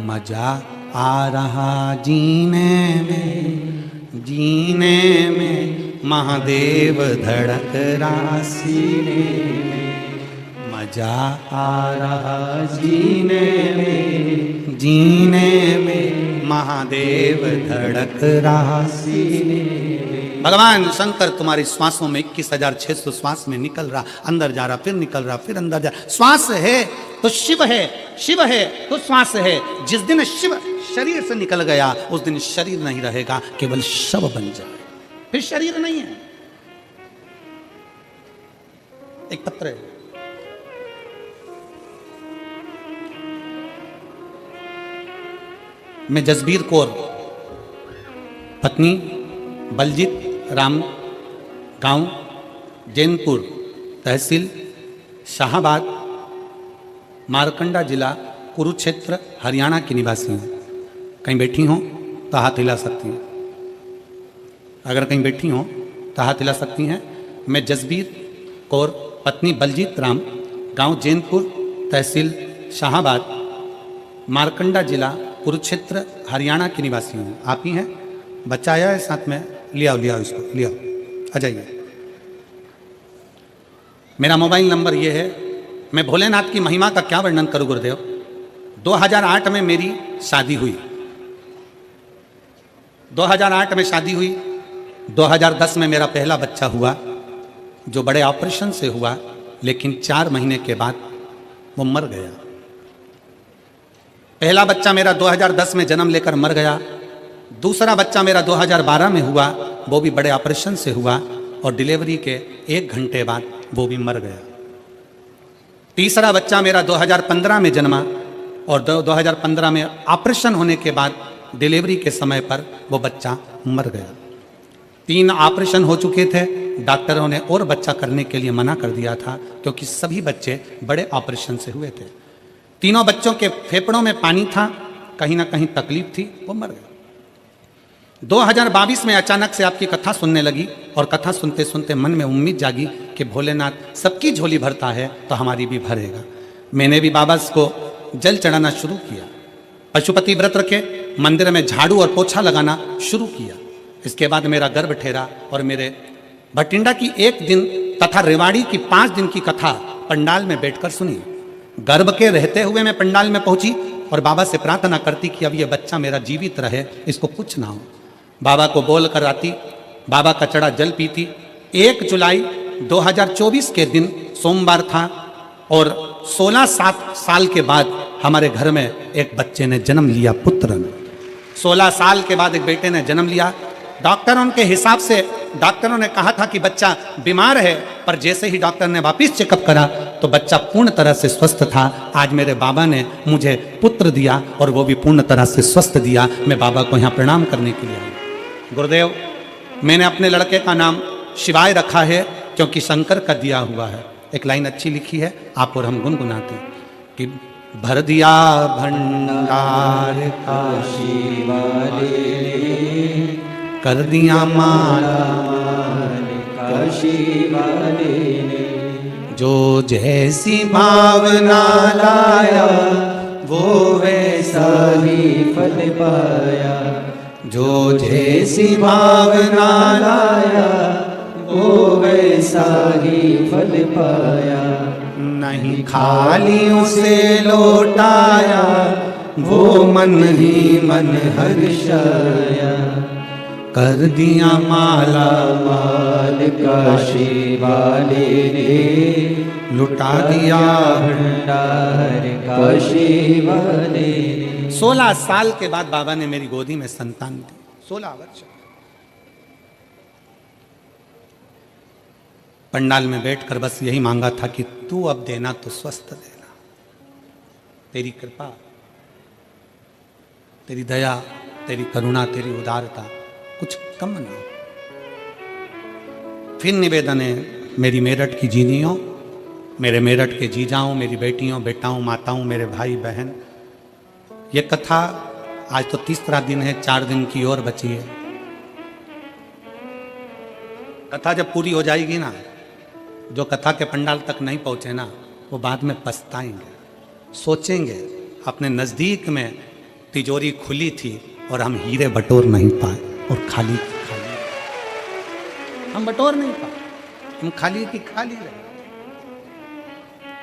मजा आ रहा जीने में, जीने में महादेव धड़क रहा सीने में, मजा आ रहा जीने में, जीने में महादेव धड़क रहा सीने में। भगवान शंकर तुम्हारी श्वासों में 21,600 श्वास में निकल रहा, अंदर जा रहा, फिर निकल रहा, फिर अंदर जा रहा। श्वास है तो शिव है, शिव है तो श्वास है। जिस दिन शिव शरीर से निकल गया, उस दिन शरीर नहीं रहेगा, केवल शव बन जाए, फिर शरीर नहीं है। एक पत्र है, मैं जसबीर कौर, पत्नी बलजीत राम, गांव जैनपुर, तहसील शाहाबाद, मारकंडा जिला कुरुक्षेत्र हरियाणा की निवासी हूँ। कहीं बैठी हों तो हाथ हिला सकती हैं। अगर कहीं बैठी हों तो हाथ हिला सकती हैं। मैं जसबीर कौर पत्नी बलजीत राम, गांव जैनपुर, तहसील शाहाबाद, मारकंडा जिला कुरुक्षेत्र हरियाणा की निवासी हूँ। आप ही हैं? बच्चा आया है साथ में, ले आओ इसको, ले आओ, आ जाइए। मेरा मोबाइल नंबर ये है। मैं भोलेनाथ की महिमा का क्या वर्णन करूं गुरुदेव। 2008 में मेरी शादी हुई, 2008 में शादी हुई। 2010 में मेरा पहला बच्चा हुआ, जो बड़े ऑपरेशन से हुआ, लेकिन 4 महीने के बाद वो मर गया। पहला बच्चा मेरा 2010 में जन्म लेकर मर गया। दूसरा बच्चा मेरा 2012 में हुआ, वो भी बड़े ऑपरेशन से हुआ और डिलीवरी के 1 घंटे बाद वो भी मर गया। तीसरा बच्चा मेरा 2015 में जन्मा और 2015 में ऑपरेशन होने के बाद डिलीवरी के समय पर वो बच्चा मर गया। 3 ऑपरेशन हो चुके थे। डॉक्टरों ने और बच्चा करने के लिए मना कर दिया था, क्योंकि सभी बच्चे बड़े ऑपरेशन से हुए थे। तीनों बच्चों के फेफड़ों में पानी था, कहीं ना कहीं तकलीफ थी, वो मर गए। 2022 में अचानक से आपकी कथा सुनने लगी और कथा सुनते सुनते मन में उम्मीद जागी कि भोलेनाथ सबकी झोली भरता है तो हमारी भी भरेगा। मैंने भी बाबा को जल चढ़ाना शुरू किया, पशुपति व्रत रखे, मंदिर में झाड़ू और पोछा लगाना शुरू किया। इसके बाद मेरा गर्भ ठहरा और मेरे भटिंडा की 1 दिन तथा रेवाड़ी की 5 दिन की कथा पंडाल में बैठकर सुनी। गर्भ के रहते हुए मैं पंडाल में पहुंची और बाबा से प्रार्थना करती कि अब ये बच्चा मेरा जीवित रहे, इसको कुछ ना हो। बाबा को बोल कर आती, बाबा का चढ़ा जल पीती। 1 जुलाई 2024 के दिन सोमवार था और 16 साल के बाद हमारे घर में एक बच्चे ने जन्म लिया, पुत्र ने। 16 साल के बाद एक बेटे ने जन्म लिया। डॉक्टरों के हिसाब से डॉक्टरों ने कहा था कि बच्चा बीमार है, पर जैसे ही डॉक्टर ने वापिस चेकअप करा तो बच्चा पूर्ण तरह से स्वस्थ था। आज मेरे बाबा ने मुझे पुत्र दिया और वो भी पूर्ण तरह से स्वस्थ दिया। मैं बाबा को यहाँ प्रणाम करने के लिए आई। गुरुदेव, मैंने अपने लड़के का नाम शिवाय रखा है, क्योंकि शंकर का दिया हुआ है। एक लाइन अच्छी लिखी है, आप और हम गुनगुनाते हैं कि भर दिया भंडार का शिवाले, कर दिया माला का शिवाले, जो जैसी भावना लाया वो वैसा ही फल पाया, जो जैसी भावना लाया वो वैसा ही फल पाया। नहीं खाली उसे लौटाया, वो मन ही मन हर्षाया, कर दिया माला माल काशी वाले ने, लुटा दिया भंडार काशी वाले ने। 16 साल के बाद बाबा ने मेरी गोदी में संतान दी। 16 वर्ष पंडाल में बैठकर बस यही मांगा था कि तू अब देना तो स्वस्थ देना, तेरी कृपा, तेरी दया, तेरी करुणा, तेरी उदारता कुछ कम ना हो। फिर निवेदन है मेरी मेरठ की जीनियों, मेरे मेरठ के जीजाओं, मेरी बेटियों, बेटाओं, माताओं, मेरे भाई बहन, ये कथा आज तो 30वां दिन है, 4 दिन की और बची है। कथा जब पूरी हो जाएगी ना, जो कथा के पंडाल तक नहीं पहुंचे ना, वो बाद में पछताएंगे, सोचेंगे अपने नज़दीक में तिजोरी खुली थी और हम हीरे बटोर नहीं पाए और खाली खाली हम बटोर नहीं पाए, हम खाली की खाली रहे।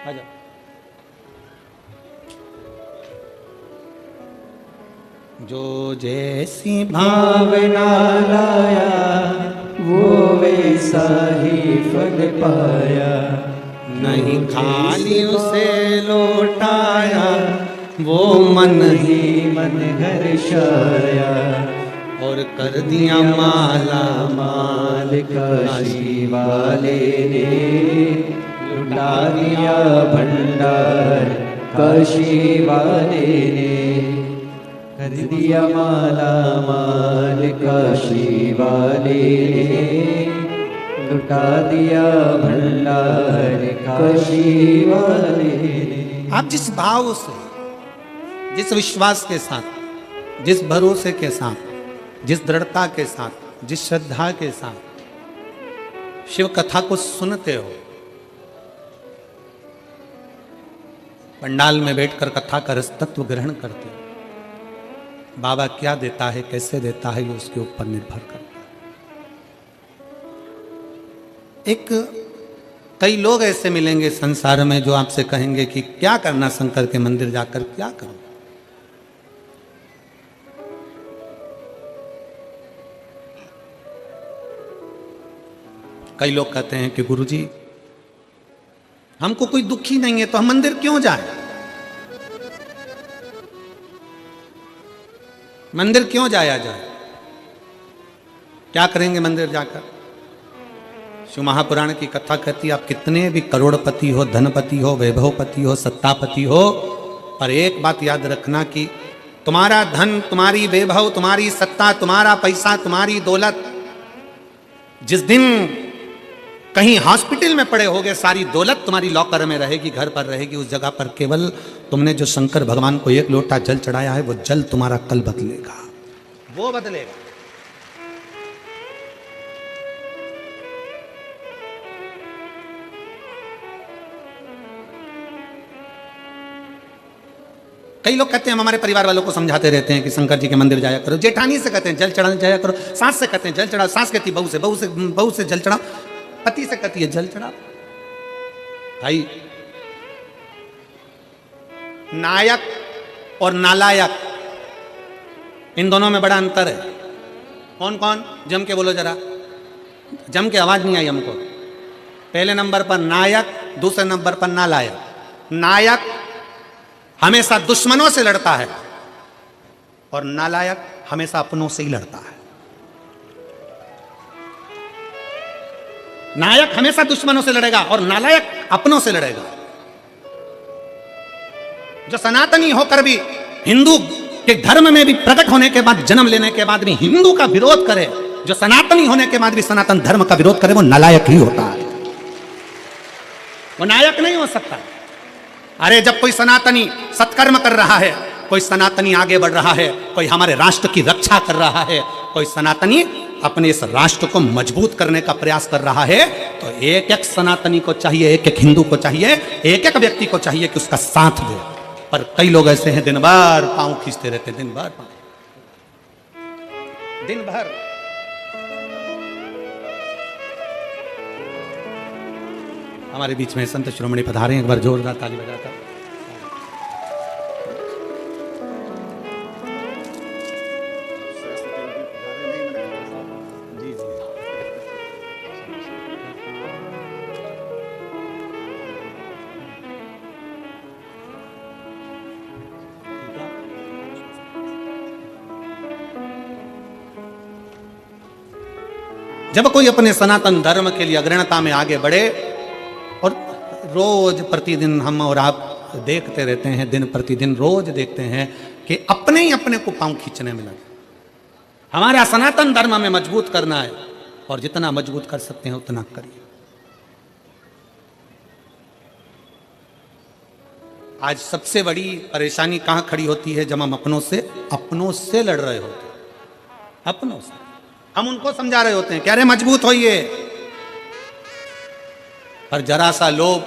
आ जाओ। जो जैसी भावना लाया वो वैसा ही फल पाया, नहीं खाली उसे लौटाया, वो मन ही मन हर्षाया, और कर दिया माला माल काशी वाले ने, लुटा दिया भंडार काशी वाले ने, कर दिया माला माल काशी वाले ने, लुटा दिया भंडार काशी वाले ने। आप जिस भाव से, जिस विश्वास के साथ, जिस भरोसे के साथ, जिस दृढ़ता के साथ, जिस श्रद्धा के साथ शिव कथा को सुनते हो, पंडाल में बैठकर कथा का रस तत्व ग्रहण करते हो, बाबा क्या देता है, कैसे देता है, ये उसके ऊपर निर्भर करता है। एक कई लोग ऐसे मिलेंगे संसार में जो आपसे कहेंगे कि क्या करना शंकर के मंदिर जाकर, क्या करूं। कई लोग कहते हैं कि गुरुजी हमको कोई दुख ही नहीं है तो हम मंदिर क्यों जाएं, मंदिर क्यों जाया जाए, क्या करेंगे मंदिर जाकर। शिव महापुराण की कथा कहती है आप कितने भी करोड़पति हो, धनपति हो, वैभवपति हो, सत्तापति हो, पर एक बात याद रखना कि तुम्हारा धन, तुम्हारी वैभव, तुम्हारी सत्ता, तुम्हारा पैसा, तुम्हारी दौलत जिस दिन कहीं हॉस्पिटल में पड़े होगे, सारी दौलत तुम्हारी लॉकर में रहेगी, घर पर रहेगी, उस जगह पर केवल तुमने जो शंकर भगवान को एक लोटा जल चढ़ाया है, वो जल तुम्हारा कल बदलेगा, वो बदलेगा। कई लोग कहते हैं, हम हमारे परिवार वालों को समझाते रहते हैं कि शंकर जी के मंदिर जाया करो, जेठानी से कहते हैं जल चढ़ाने जाया करो, सास से कहते हैं जल चढ़ाओ, सास कहती है बहू से, बहू से जल चढ़ाओ, पति से कहती है जल चढ़ाओ। भाई नायक और नालायक, इन दोनों में बड़ा अंतर है। कौन कौन, जम के बोलो जरा, जम के आवाज नहीं आई हमको। पहले नंबर पर नायक, दूसरे नंबर पर नालायक। नायक हमेशा दुश्मनों से लड़ता है और नालायक हमेशा अपनों से ही लड़ता है। नायक हमेशा दुश्मनों से लड़ेगा और नालायक अपनों से लड़ेगा। जो सनातनी होकर भी हिंदू के धर्म में भी प्रकट होने के बाद, जन्म लेने के बाद भी हिंदू का विरोध करे, जो सनातनी होने के बाद भी सनातन धर्म का विरोध करे, वो नालायक ही होता है, वो नायक नहीं हो सकता। अरे जब कोई सनातनी सत्कर्म कर रहा है, कोई सनातनी आगे बढ़ रहा है, कोई हमारे राष्ट्र की रक्षा कर रहा है, कोई सनातनी अपने इस राष्ट्र को मजबूत करने का प्रयास कर रहा है, तो एक एक सनातनी को चाहिए, एक एक हिंदू को चाहिए, एक एक व्यक्ति को चाहिए कि उसका साथ दे। पर कई लोग ऐसे हैं दिन भर पांव खींचते रहते, दिन भर दिन भर। हमारे बीच में संत शिरोमणि पधारे, एक बार जोरदार ताली बजाता। जी जी, जब कोई अपने सनातन धर्म के लिए अग्रणता में आगे बढ़े, और रोज प्रतिदिन हम और आप देखते रहते हैं, दिन प्रतिदिन रोज देखते हैं कि अपने ही अपने को पांव खींचने में लगे। हमारा सनातन धर्म में मजबूत करना है और जितना मजबूत कर सकते हैं उतना करिए। आज सबसे बड़ी परेशानी कहां खड़ी होती है, जब हम अपनों से लड़ रहे होते हैं, अपनों से हम उनको समझा रहे होते हैं कि अरे मजबूत होइए, पर जरा सा लोभ,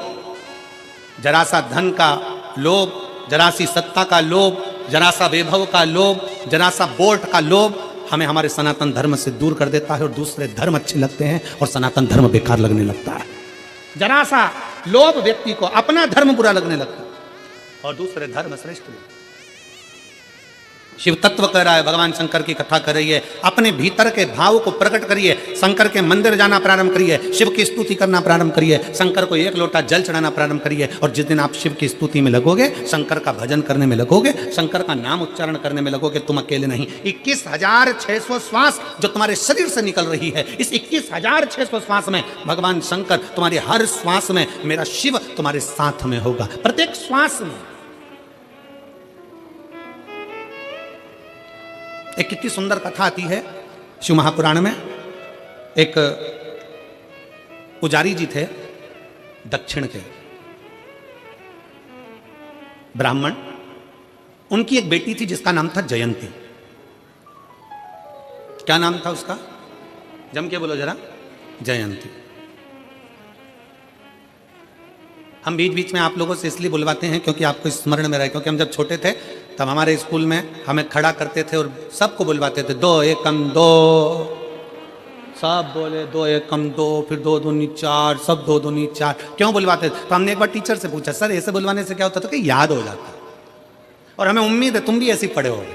जरा सा धन का लोभ, जरा सी सत्ता का लोभ, जरा सा वैभव का लोभ, जरा सा वोट का लोभ हमें हमारे सनातन धर्म से दूर कर देता है और दूसरे धर्म अच्छे लगते हैं और सनातन धर्म बेकार लगने लगता है। जरा सा लोभ व्यक्ति को अपना धर्म बुरा लगने लगता है और दूसरे धर्म श्रेष्ठ लगते हैं। शिव तत्व कह रहा है, भगवान शंकर की कथा कर रही है, अपने भीतर के भाव को प्रकट करिए, शंकर के मंदिर जाना प्रारंभ करिए, शिव की स्तुति करना प्रारंभ करिए, शंकर को एक लोटा जल चढ़ाना प्रारंभ करिए। और जिस दिन आप शिव की स्तुति में लगोगे, शंकर का भजन करने में लगोगे, शंकर का नाम उच्चारण करने में लगोगे, तुम अकेले नहीं, 21,600 श्वास जो तुम्हारे शरीर से निकल रही है, इस 21,600 श्वास में भगवान शंकर तुम्हारे हर श्वास में, मेरा शिव तुम्हारे साथ में होगा, प्रत्येक श्वास में। एक कितनी सुंदर कथा आती है शिव महापुराण में। एक पुजारी जी थे दक्षिण के ब्राह्मण, उनकी एक बेटी थी जिसका नाम था जयंती। क्या नाम था उसका? जम के बोलो जरा। जयंती। हम बीच बीच में आप लोगों से इसलिए बुलवाते हैं क्योंकि आपको स्मरण में रहे, क्योंकि हम जब छोटे थे तब हमारे स्कूल में हमें खड़ा करते थे और सबको बुलवाते थे, 2 एकम 2, सब बोले 2 एकम 2, फिर 2 दूनी 4, सब 2 दूनी 4। क्यों बुलवाते थे? तो हमने एक बार टीचर से पूछा, सर ऐसे बुलवाने से क्या होता था? कि याद हो जाता, और हमें उम्मीद है तुम भी ऐसे पढ़े हो।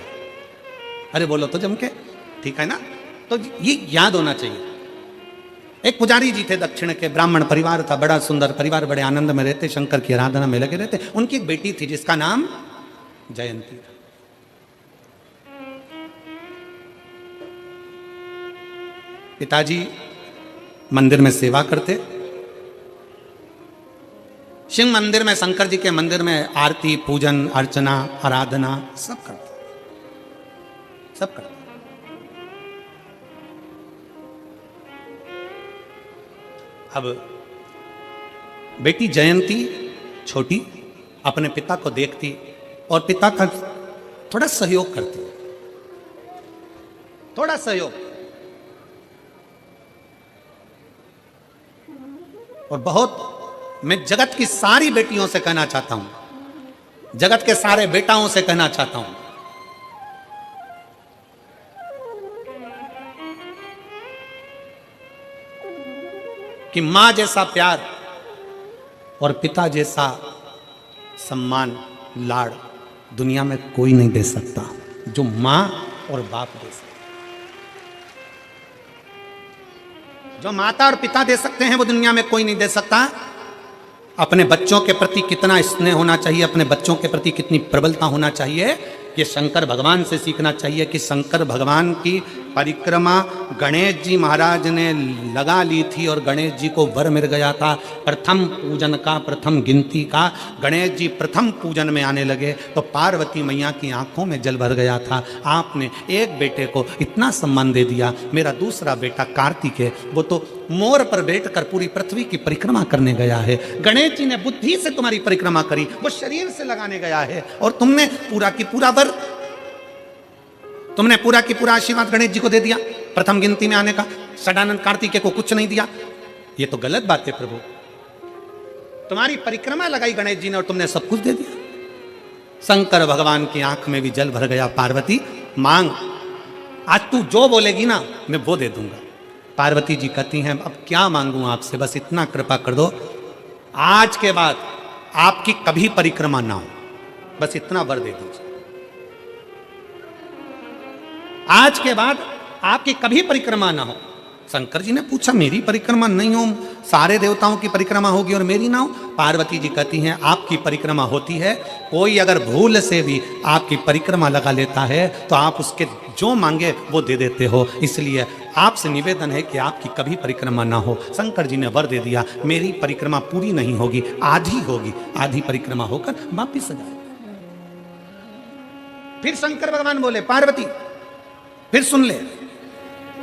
अरे बोलो तो जम के, ठीक है ना? तो ये याद होना चाहिए। एक पुजारी जी थे दक्षिण के, ब्राह्मण परिवार था, बड़ा सुंदर परिवार, बड़े आनंद में रहते, शंकर की आराधना में लगे रहते। उनकी एक बेटी थी जिसका नाम जयंती था। पिताजी मंदिर में सेवा करते, शिव मंदिर में, शंकर जी के मंदिर में आरती, पूजन, अर्चना, आराधना सब करते, सब करते। अब बेटी जयंती छोटी अपने पिता को देखती और पिता का थोड़ा सहयोग करती, थोड़ा सहयोग, और बहुत, मैं जगत की सारी बेटियों से कहना चाहता हूं, जगत के सारे बेटाओं से कहना चाहता हूं, कि मां जैसा प्यार और पिता जैसा सम्मान, लाड़ दुनिया में कोई नहीं दे सकता जो मां और बाप दे सकते। जो माता और पिता दे सकते हैं वो दुनिया में कोई नहीं दे सकता। अपने बच्चों के प्रति कितना स्नेह होना चाहिए, अपने बच्चों के प्रति कितनी प्रबलता होना चाहिए, ये शंकर भगवान से सीखना चाहिए। कि शंकर भगवान की परिक्रमा गणेश जी महाराज ने लगा ली थी और गणेश जी को वर मिल गया था प्रथम पूजन का, प्रथम गिनती का। गणेश जी प्रथम पूजन में आने लगे तो पार्वती मैया की आंखों में जल भर गया था। आपने एक बेटे को इतना सम्मान दे दिया। मेरा दूसरा बेटा कार्तिक है, वो तो मोर पर बैठकर पूरी पृथ्वी की परिक्रमा करने गया है। गणेश जी ने बुद्धि से तुम्हारी परिक्रमा करी, वो शरीर से लगाने गया है, और तुमने पूरा की पूरा वर, तुमने पूरा की पूरा आशीर्वाद गणेश जी को दे दिया प्रथम गिनती में आने का। षडानंद कार्तिकेय को कुछ नहीं दिया। ये तो गलत बात है प्रभु। तुम्हारी परिक्रमा लगाई गणेश जी ने और तुमने सब कुछ दे दिया। शंकर भगवान की आंख में भी जल भर गया। पार्वती मांग, आज तू जो बोलेगी ना मैं वो दे दूंगा। पार्वती जी कहती हैं अब क्या मांगू आपसे, बस इतना कृपा कर दो, आज के बाद आपकी कभी परिक्रमा ना हो, बस इतना वर दे दीजिए। आज के बाद आपकी कभी परिक्रमा ना हो। शंकर जी ने पूछा मेरी परिक्रमा नहीं हो, सारे देवताओं की परिक्रमा होगी और मेरी ना हो? पार्वती जी कहती हैं आपकी परिक्रमा होती है, कोई अगर भूल से भी आपकी परिक्रमा लगा लेता है तो आप उसके जो मांगे वो दे देते हो। इसलिए आपसे निवेदन है कि आपकी कभी परिक्रमा ना हो। शंकर जी ने वर दे दिया, मेरी परिक्रमा पूरी नहीं होगी, आधी होगी, आधी परिक्रमा होकर वापिस आ जाए। फिर शंकर भगवान बोले पार्वती फिर सुन ले,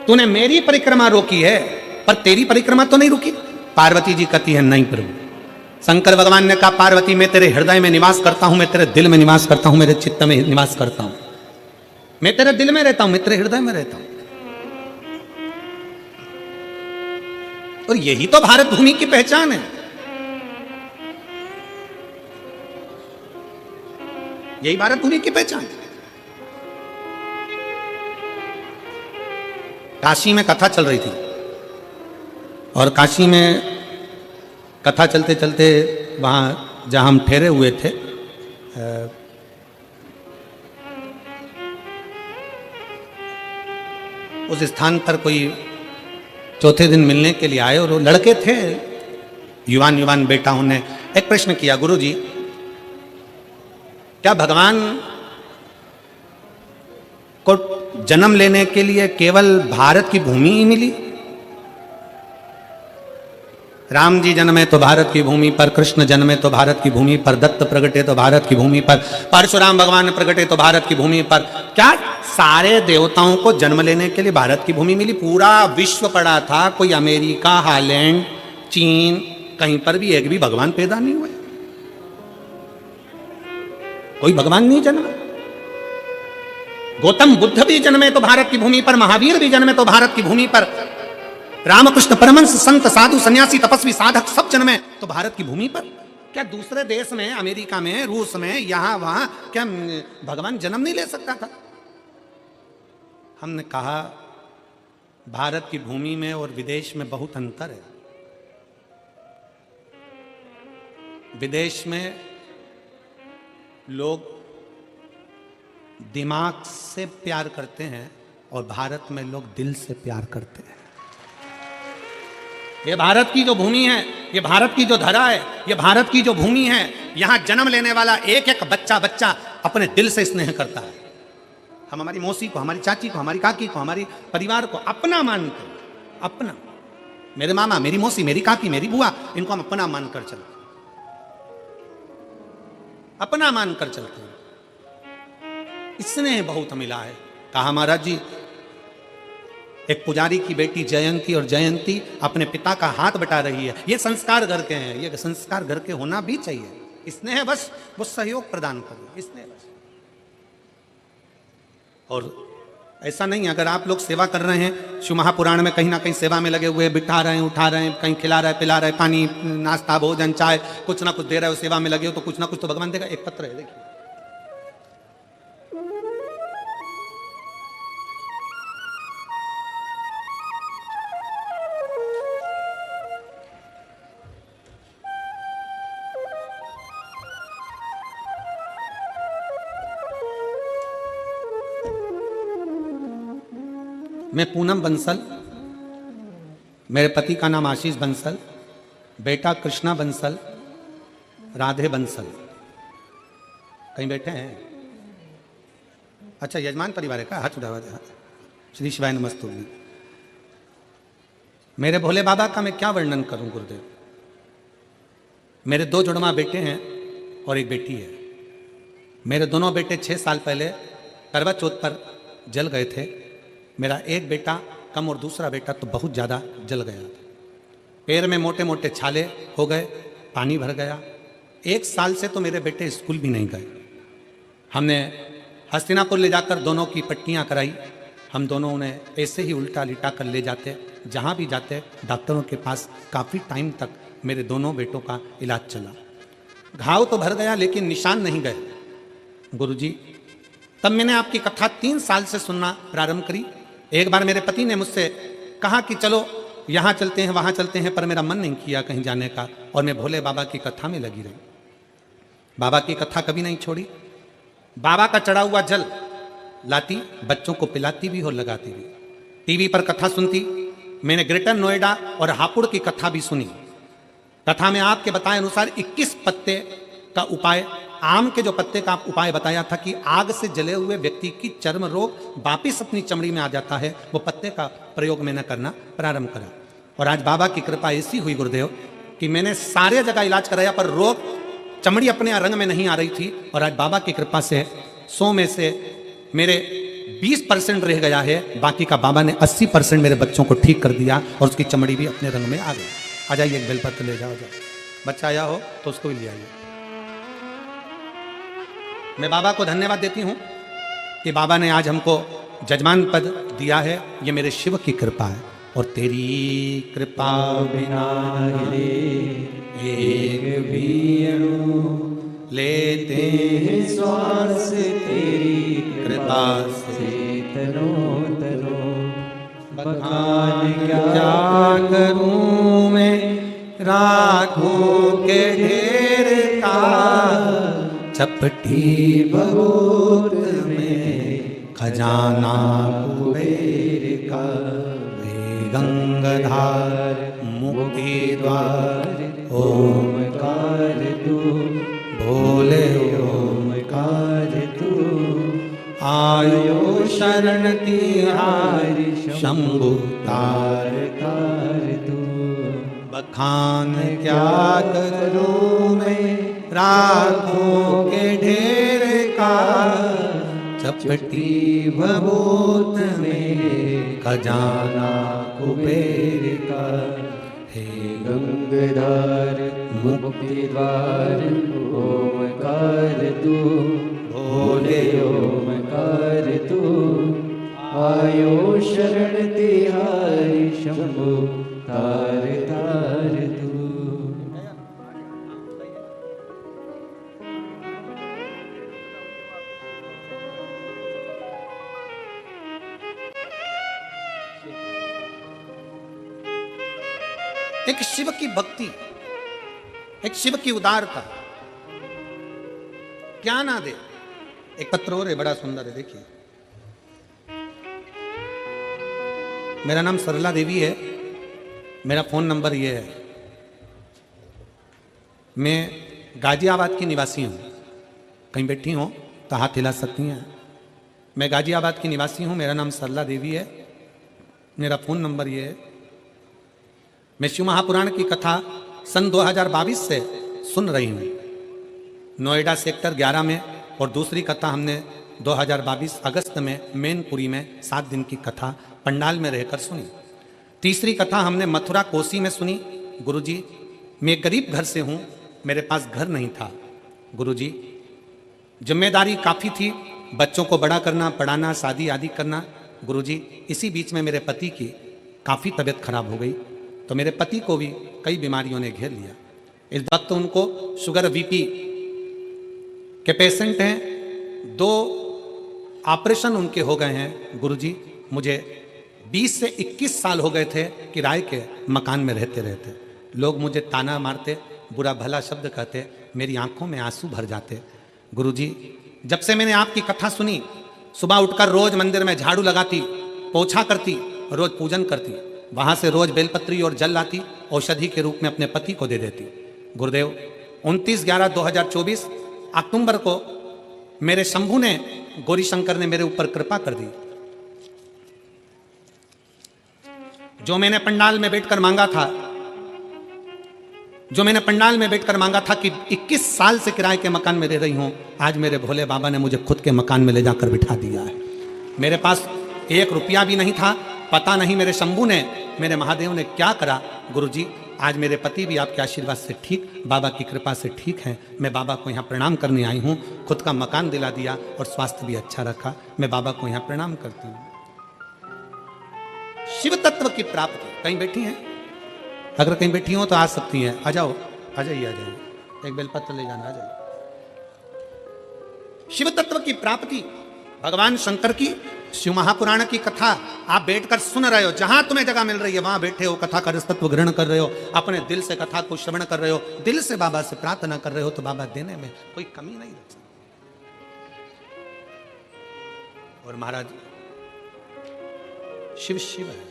तूने मेरी परिक्रमा रोकी है पर तेरी परिक्रमा तो नहीं रुकी। पार्वती जी कहती है नहीं प्रभु। शंकर भगवान ने कहा पार्वती मैं तेरे हृदय में निवास करता हूं, मैं तेरे दिल में निवास करता हूं, मेरे चित्त में निवास करता हूं, मैं तेरे दिल में रहता हूं, मैं तेरे हृदय में रहता हूं। और यही तो भारत भूमि की पहचान है, यही भारत भूमि की पहचान है। काशी में कथा चल रही थी और काशी में कथा चलते चलते वहाँ जहाँ हम ठहरे हुए थे उस स्थान पर कोई चौथे दिन मिलने के लिए आए और वो लड़के थे, युवान युवान बेटाओं ने एक प्रश्न किया, गुरु जी क्या भगवान को जन्म लेने के लिए केवल भारत की भूमि ही मिली? राम जी जन्मे तो भारत की भूमि पर, कृष्ण जन्मे तो भारत की भूमि पर, दत्त प्रगटे तो भारत की भूमि पर, परशुराम भगवान प्रगटे तो भारत की भूमि पर। क्या सारे देवताओं को जन्म लेने के लिए भारत की भूमि मिली? पूरा विश्व पड़ा था, कोई अमेरिका, हालैंड, चीन, कहीं पर भी एक भी भगवान पैदा नहीं हुए, कोई भगवान नहीं जन्मा। गौतम बुद्ध भी जन्मे तो भारत की भूमि पर, महावीर भी जन्मे तो भारत की भूमि पर, रामकृष्ण परमहंस, संत, साधु, सन्यासी, तपस्वी, साधक सब जन्मे तो भारत की भूमि पर। क्या दूसरे देश में, अमेरिका में, रूस में, यहां वहां क्या भगवान जन्म नहीं ले सकता था? हमने कहा भारत की भूमि में और विदेश में बहुत अंतर है। विदेश में लोग दिमाग से प्यार करते हैं और भारत में लोग दिल से प्यार करते हैं। ये भारत की जो भूमि है, ये भारत की जो धरा है, ये भारत की जो भूमि है, यहां जन्म लेने वाला एक एक बच्चा अपने दिल से स्नेह करता है। हम हमारी मौसी को, हमारी चाची को, हमारी काकी को, हमारी परिवार को अपना मानते हैं, अपना। मेरे मामा, मेरी मौसी, मेरी काकी, मेरी बुआ, इनको हम अपना मानकर चलते हैं, अपना मानकर चलते हैं। स्नेह बहुत मिला है। कहा महाराज जी, एक पुजारी की बेटी जयंती, और जयंती अपने पिता का हाथ बटा रही है। ये संस्कार घर के हैं, ये संस्कार घर के होना भी चाहिए। स्नेह बस वो सहयोग प्रदान करें, स्नेह बस। और ऐसा नहीं, अगर आप लोग सेवा कर रहे हैं, शिव महापुराण में कहीं ना कहीं सेवा में लगे हुए, बिठा रहे हैं, उठा रहे हैं, कहीं खिला रहे, पिला रहे, पानी, नाश्ता, भोजन, चाय, कुछ ना कुछ दे रहे हो, सेवा में लगे हो, तो कुछ ना कुछ तो भगवान देगा। एक पत्र है, देखिए, मैं पूनम बंसल, मेरे पति का नाम आशीष बंसल, बेटा कृष्णा बंसल, राधे बंसल। कहीं बैठे हैं? अच्छा, यजमान परिवार है का? हाथ उठावा दे। श्री शिवाय नमस्तुभ्यं। मेरे भोले बाबा का मैं क्या वर्णन करूं गुरुदेव। मेरे 2 जुड़वा बेटे हैं और एक बेटी है। मेरे दोनों बेटे 6 साल पहले करवा चौथ पर जल गए थे। मेरा एक बेटा कम और दूसरा बेटा तो बहुत ज़्यादा जल गया था। पैर में मोटे मोटे छाले हो गए, पानी भर गया। 1 साल से तो मेरे बेटे स्कूल भी नहीं गए। हमने हस्तिनापुर ले जाकर दोनों की पट्टियाँ कराई। हम दोनों उन्हें ऐसे ही उल्टा लिटा कर ले जाते, जहाँ भी जाते डॉक्टरों के पास काफ़ी टाइम तक मेरे दोनों बेटों का इलाज चला। घाव तो भर गया लेकिन निशान नहीं गए। गुरुजी, तब मैंने आपकी कथा 3 साल से सुनना प्रारंभ करी। एक बार मेरे पति ने मुझसे कहा कि चलो यहाँ चलते हैं, वहाँ चलते हैं, पर मेरा मन नहीं किया कहीं जाने का, और मैं भोले बाबा की कथा में लगी रही। बाबा की कथा कभी नहीं छोड़ी। बाबा का चढ़ा हुआ जल लाती, बच्चों को पिलाती भी और लगाती भी। टीवी पर कथा सुनती। मैंने ग्रेटर नोएडा और हापुड़ की कथा भी सुनी। कथा में आपके बताए अनुसार 21 पत्ते का उपाय, आम के जो पत्ते का उपाय बताया था कि आग से जले हुए व्यक्ति की चर्म रोग वापिस अपनी चमड़ी में आ जाता है, वो पत्ते का प्रयोग मैंने करना प्रारंभ करा। और आज बाबा की कृपा ऐसी हुई गुरुदेव कि मैंने सारे जगह इलाज कराया, पर रोग, चमड़ी अपने रंग में नहीं आ रही थी। और आज बाबा की कृपा से 100 में से मेरे 20% रह गया है, बाकी का बाबा ने 80% मेरे बच्चों को ठीक कर दिया और उसकी चमड़ी भी अपने रंग में आ गई। आ जाइए, एक बेलपत्र ले जाओ। बच्चा आया हो तो उसको भी ले आइए। मैं बाबा को धन्यवाद देती हूँ कि बाबा ने आज हमको जजमान पद दिया है। ये मेरे शिव की कृपा है। और तेरी कृपा बिना एक भी अणु लेते हैं श्वास, तेरी कृपा से तनो तनो बखान क्या करूं मैं, राखों के ढेर का चपटी भगोत में खजाना कुबेर का। गंगाधार मुक्ति द्वार ओमकार तू, भोले ओमकार तू। आयो शरण तिहारी शंभु तार तार तू। बखान क्या करूं मैं, राखों के ढेर का चपटी भभूत में खजाना कुबेर का। हे गंगाधार मुक्ति द्वार ओमकार तू भोले ओमकार तू आयो शरण तिहारी शंभु तार तार तू। एक शिव की भक्ति, एक शिव की उदारता क्या ना दे। एक पत्र और है, बड़ा सुंदर है, देखिए। मेरा नाम सरला देवी है, मेरा फोन नंबर ये है। मैं गाजियाबाद की निवासी हूं। कहीं बैठी हो तो हाथ हिला सकती हैं। मैं गाजियाबाद की निवासी हूं, मेरा नाम सरला देवी है, मेरा फोन नंबर ये है। मैं शिव महापुराण की कथा सन 2022 से सुन रही हूँ, नोएडा सेक्टर 11 में, और दूसरी कथा हमने 2022 अगस्त में मैनपुरी में 7 दिन की कथा पंडाल में रहकर सुनी। तीसरी कथा हमने मथुरा कोसी में सुनी। गुरुजी, मैं गरीब घर से हूँ, मेरे पास घर नहीं था। गुरुजी, जिम्मेदारी काफ़ी थी, बच्चों को बड़ा करना, पढ़ाना, शादी आदि करना। गुरुजी, इसी बीच में मेरे पति की काफ़ी तबीयत खराब हो गई, तो मेरे पति को भी कई बीमारियों ने घेर लिया। इस वक्त उनको शुगर बीपी के पेशेंट हैं, 2 ऑपरेशन उनके हो गए हैं। गुरुजी, मुझे 20 से 21 साल हो गए थे किराए के मकान में रहते रहते। लोग मुझे ताना मारते, बुरा भला शब्द कहते, मेरी आंखों में आंसू भर जाते। गुरुजी, जब से मैंने आपकी कथा सुनी, सुबह उठकर रोज मंदिर में झाड़ू लगाती, पोछा करती, रोज पूजन करती, वहां से रोज बेलपत्री और जल लाती, औषधि के रूप में अपने पति को दे देती। गुरुदेव, 29/11/2024 अक्टूबर को मेरे शंभू ने, गौरी शंकर ने मेरे ऊपर कृपा कर दी। जो मैंने पंडाल में बैठकर मांगा था, कि 21 साल से किराए के मकान में रह रही हूं, आज मेरे भोले बाबा ने मुझे खुद के मकान में ले जाकर बिठा दिया है। मेरे पास 1 रुपया भी नहीं था, पता नहीं मेरे शंभू ने, मेरे महादेव ने क्या करा। गुरुजी, आज मेरे पति भी आपके आशीर्वाद से ठीक, बाबा की कृपा से ठीक हैं। मैं बाबा को यहाँ प्रणाम करने आई हूँ, खुद का मकान दिला दिया और स्वास्थ्य भी अच्छा रखा। मैं बाबा को यहाँ प्रणाम करती हूँ। शिव तत्व की प्राप्ति, कहीं बैठी हैं? अगर कहीं बैठी हो तो आ सकती हैं, आ जाओ, आ जाइए, आ जाइए, एक बेलपत्र ले जाना, आ जाइए। शिव तत्व की प्राप्ति, भगवान शंकर की शिव महापुराण की कथा आप बैठकर सुन रहे हो, जहां तुम्हें जगह मिल रही है वहां बैठे हो, कथा का रसतत्व ग्रहण कर रहे हो, अपने दिल से कथा को श्रवण कर रहे हो, दिल से बाबा से प्रार्थना कर रहे हो, तो बाबा देने में कोई कमी नहीं रखते। और महाराज, शिव शिव है,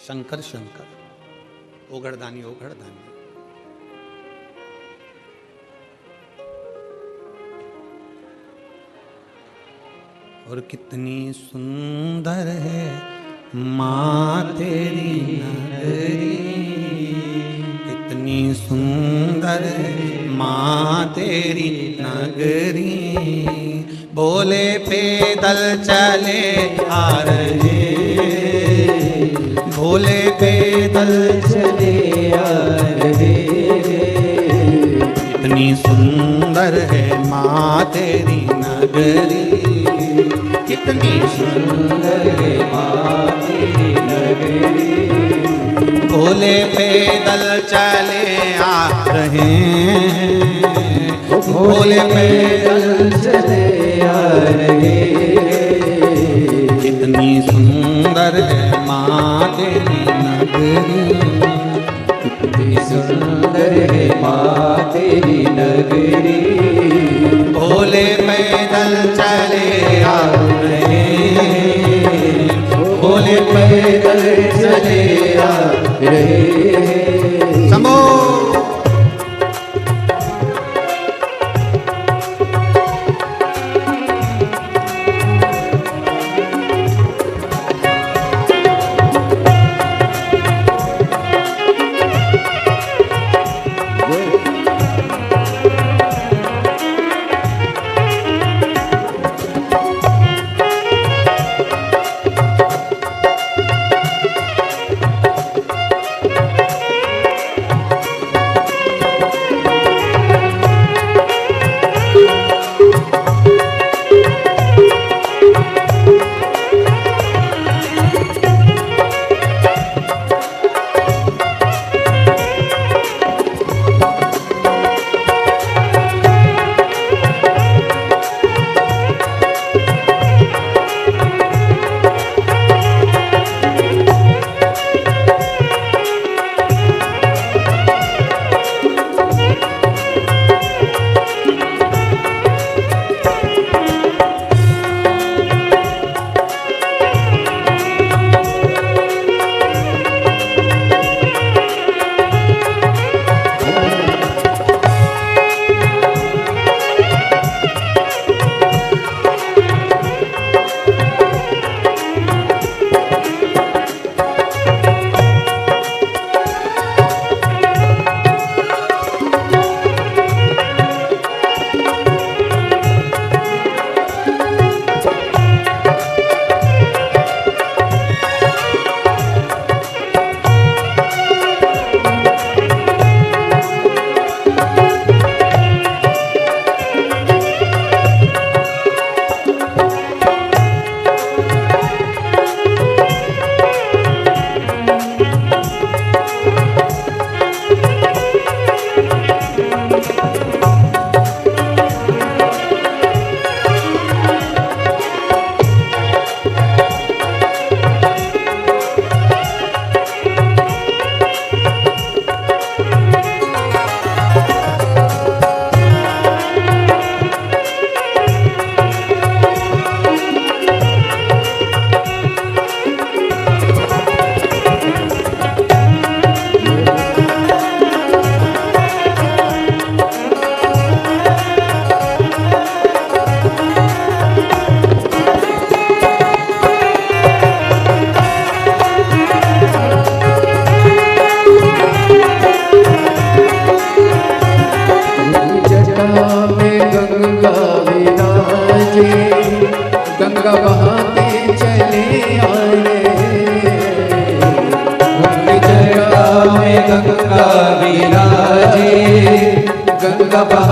शंकर शंकर, ओघड़दानी ओघड़दानी। और कितनी सुंदर है माँ तेरी नगरी, कितनी सुंदर है माँ तेरी नगरी। भोले पैदल चले आ रहे, भोले पैदल चले आ रहे। कितनी सुंदर है माँ तेरी नगरी, कितनी सुंदर है माँ तेरी नगरी। भोले पैदल चले आ रहे हैं, भोले पैदल चले आ रहे। कितनी सुंदर है माँ तेरी नगरी, कितनी सुंदर है माँ तेरी नगरी। भोले पैदल चले आ रहे, भोले पैदल चले आ रहे। शंभो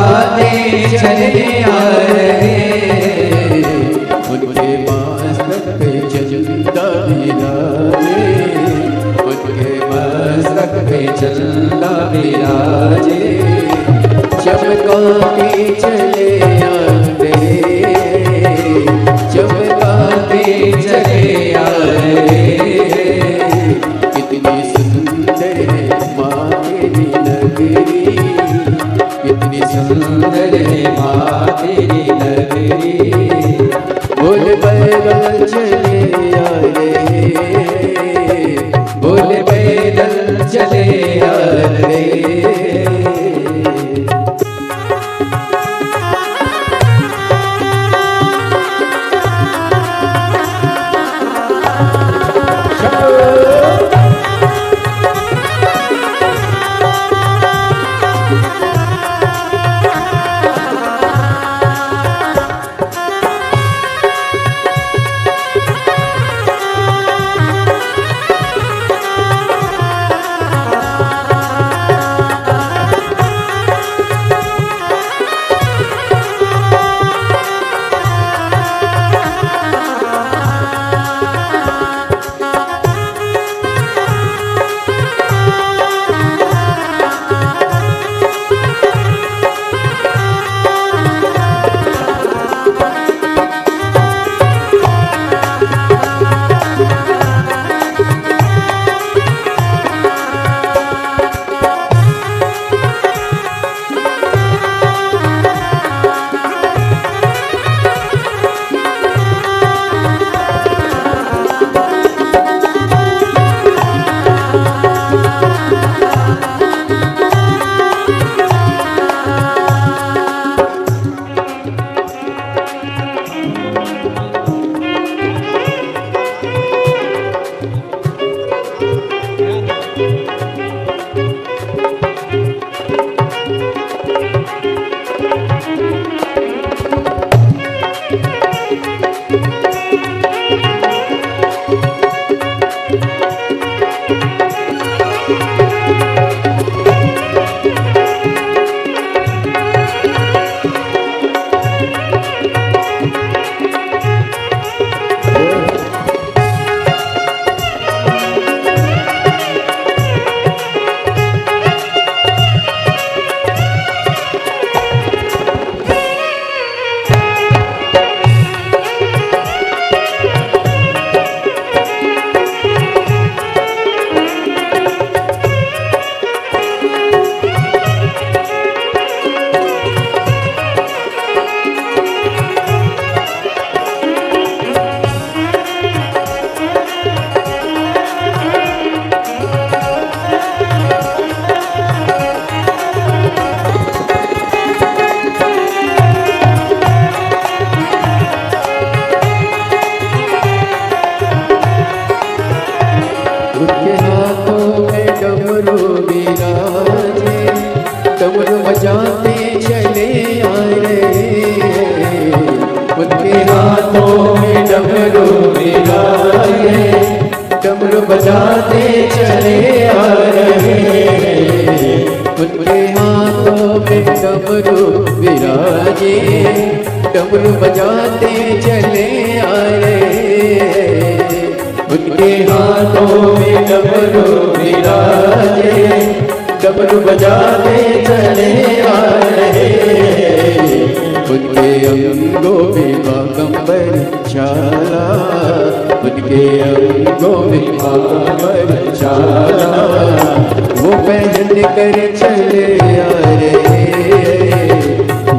बजाते चले आ रहे, उनके मस्तक पे चंदा विराजे, उनके मस्तक पे चंदा विराजे, चमकाते चले आ रहे, चमकाते चले आ रहे। कितनी सुंदर है माँ तेरी नगरी, कितनी सुंदर है माँ तेरी नगरी। बोल पैदल चले आ रहे, बोल पैदल चले आ रहे। बजाते चले आ रहे, उनके हाथों में डमरू विराजे, डमरू बजाते चले आ रहे, उनके हाथों में डमरू विराजे, डमरू बजाते चले आ रहे, उनके अंगों में बागंबर छाला, उनके अंगों में बागंबर छाला, वो पहन कर चले आ रहे,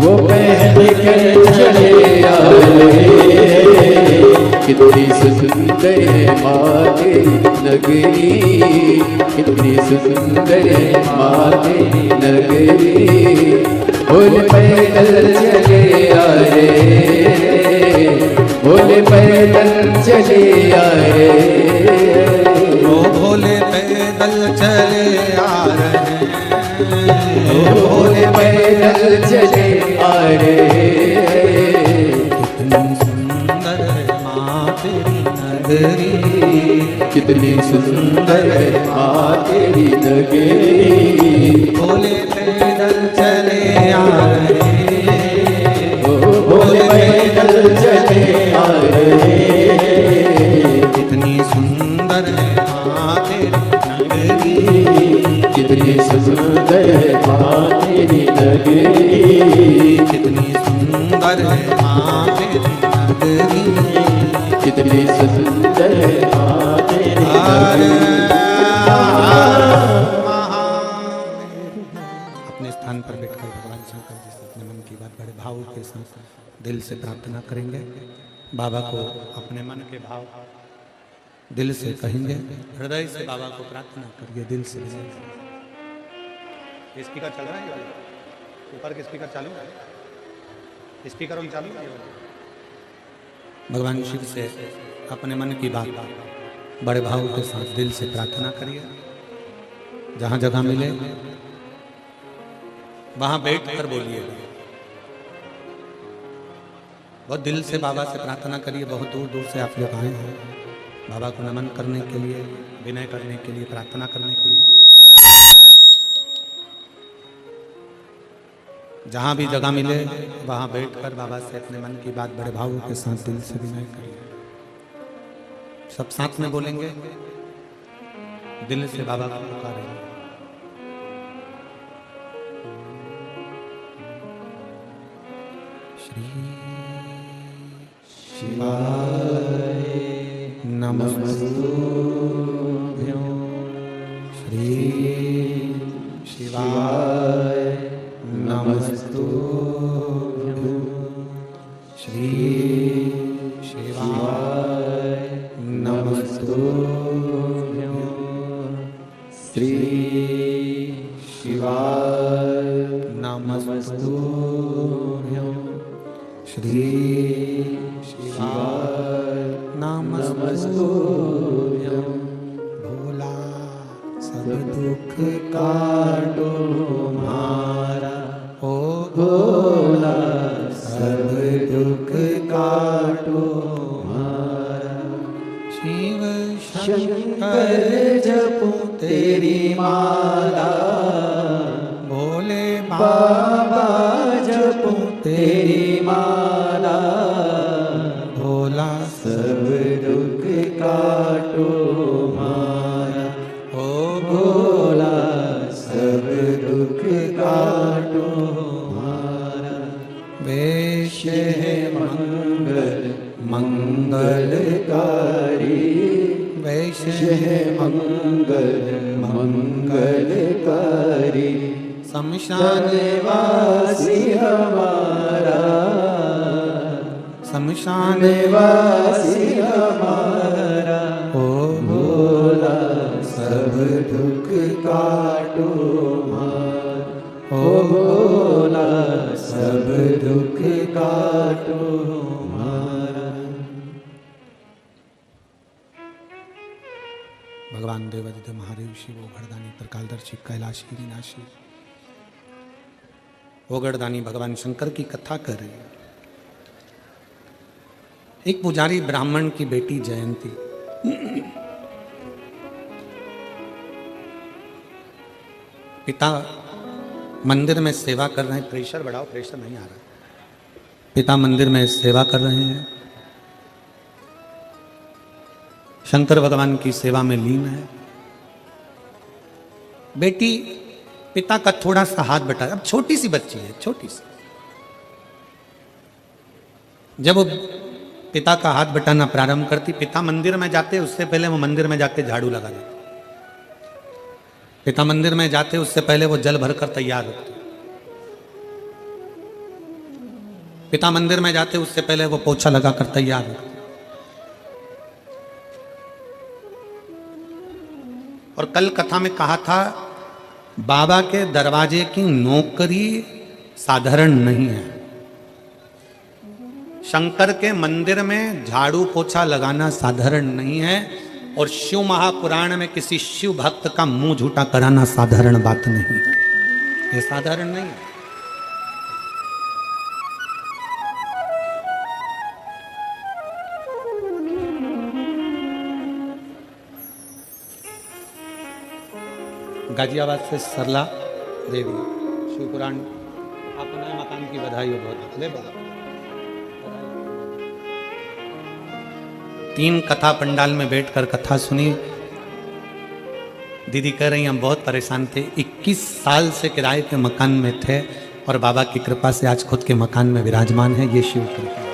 वो पहन कर चले आ रहे। कितनी सुंदर है माँ तेरी नगरी, कितनी सुंदर है माँ तेरी नगरी। बोले पैदल चले आ रहे, बोले पैदल चले आ रहे, ओ भोले पैदल चले आ रहे, ओ भोले पैदल चले आ रहे। कितनी सुंदर है माँ तेरी नगरी, कितनी सुंदर है माँ तेरी नगरी। भोले पैदल चले आ रहे, ओ भोले पैदल चले आ रहे हैं। कितनी सुंदर है माँ तेरी नगरी, कितनी सुंदर है माँ तेरी नगरी, कितनी सुंदर है माँ तेरी नगरी, कितनी सुंदर है माँ तेरी नगरी। अपने स्थान पर बैठकर भगवान शंकर जी से अपने मन की बात बड़े भाव के साथ दिल से प्रार्थना करेंगे। बाबा को अपने मन के भाव दिल से कहेंगे, हृदय से बाबा को प्रार्थना करिए, दिल से। स्पीकर चल रहा है, ऊपर के स्पीकर चालू है, स्पीकर ऑन चालू है। भगवान शिव से अपने मन की बात बड़े भाव के साथ दिल से प्रार्थना करिए। जहाँ जगह मिले वहाँ बैठ कर बोलिएगा। बहुत दिल से बाबा से प्रार्थना करिए। बहुत दूर दूर से आप लोग आए हैं बाबा को नमन करने के लिए, विनय करने के लिए, प्रार्थना करने के लिए। जहाँ भी जगह मिले वहाँ बैठकर बाबा से अपने मन की बात बड़े भाव के साथ दिल से विनय करिए। सब साथ में बोलेंगे, दिल से बाबा को पुकारेंगे। श्री शिवाय नमस्तुभ्यं, श्री शिवाय नमस्तुभ्यं, श्री शिवाय नमस्तुभ्यं, श्री शिवाय नमस्तुभ्यं, श्री शिवाय नमस्तुभ्यं। भोला सब दुख काटो मारा, ओ भोला सब दुख काटो मारा। शिव शंकर जपो तेरी माला, भोले बाबा जपो तेरी माला। भोला सब दुख काटो मारा, ओ भोला सब दुख काटो मारा। वेश है मंगल मंगलकारी, वेश वैश्य है मंगल मंगलकारी। शमशान निवासी हमारा, शमशान निवासी हमारा। ओ भोला सब दुख काटो मारा, ओ भोला सब दुख काटो मारा। भगवान देवादित्य महादेव शिव ओगढ़दानी त्रिकालदर्शी कैलाशी विनाशी ओगढ़दानी भगवान शंकर की कथा कर रहे हैं। एक पुजारी ब्राह्मण की बेटी जयंती पिता मंदिर में सेवा कर रहे हैं। प्रेशर बढ़ाओ, प्रेशर नहीं आ रहा। पिता मंदिर में सेवा कर रहे हैं, शंकर भगवान की सेवा में लीन है। बेटी पिता का थोड़ा सा हाथ बटाया, अब छोटी सी बच्ची है, छोटी सी। जब वो पिता का हाथ बटाना प्रारंभ करती, पिता मंदिर में जाते उससे पहले वो मंदिर में जाके झाड़ू लगा देते। पिता मंदिर में जाते उससे पहले वो जल भरकर तैयार होते। पिता मंदिर में जाते उससे पहले वो पोछा लगाकर तैयार होते। और कल कथा में कहा था बाबा के दरवाजे की नौकरी साधारण नहीं है। शंकर के मंदिर में झाड़ू पोछा लगाना साधारण नहीं है, और शिव महापुराण में किसी शिव भक्त का मुंह झूठा कराना साधारण बात नहीं है। ये साधारण नहीं है। गाजियाबाद से सरला देवी शिवपुराण आपको नए मकान की बधाई हो बहुत। ले बाबा। 3 कथा पंडाल में बैठकर कथा सुनी। दीदी कह रही हम बहुत परेशान थे, 21 साल से किराए के मकान में थे और बाबा की कृपा से आज खुद के मकान में विराजमान है। ये शिव कृपा।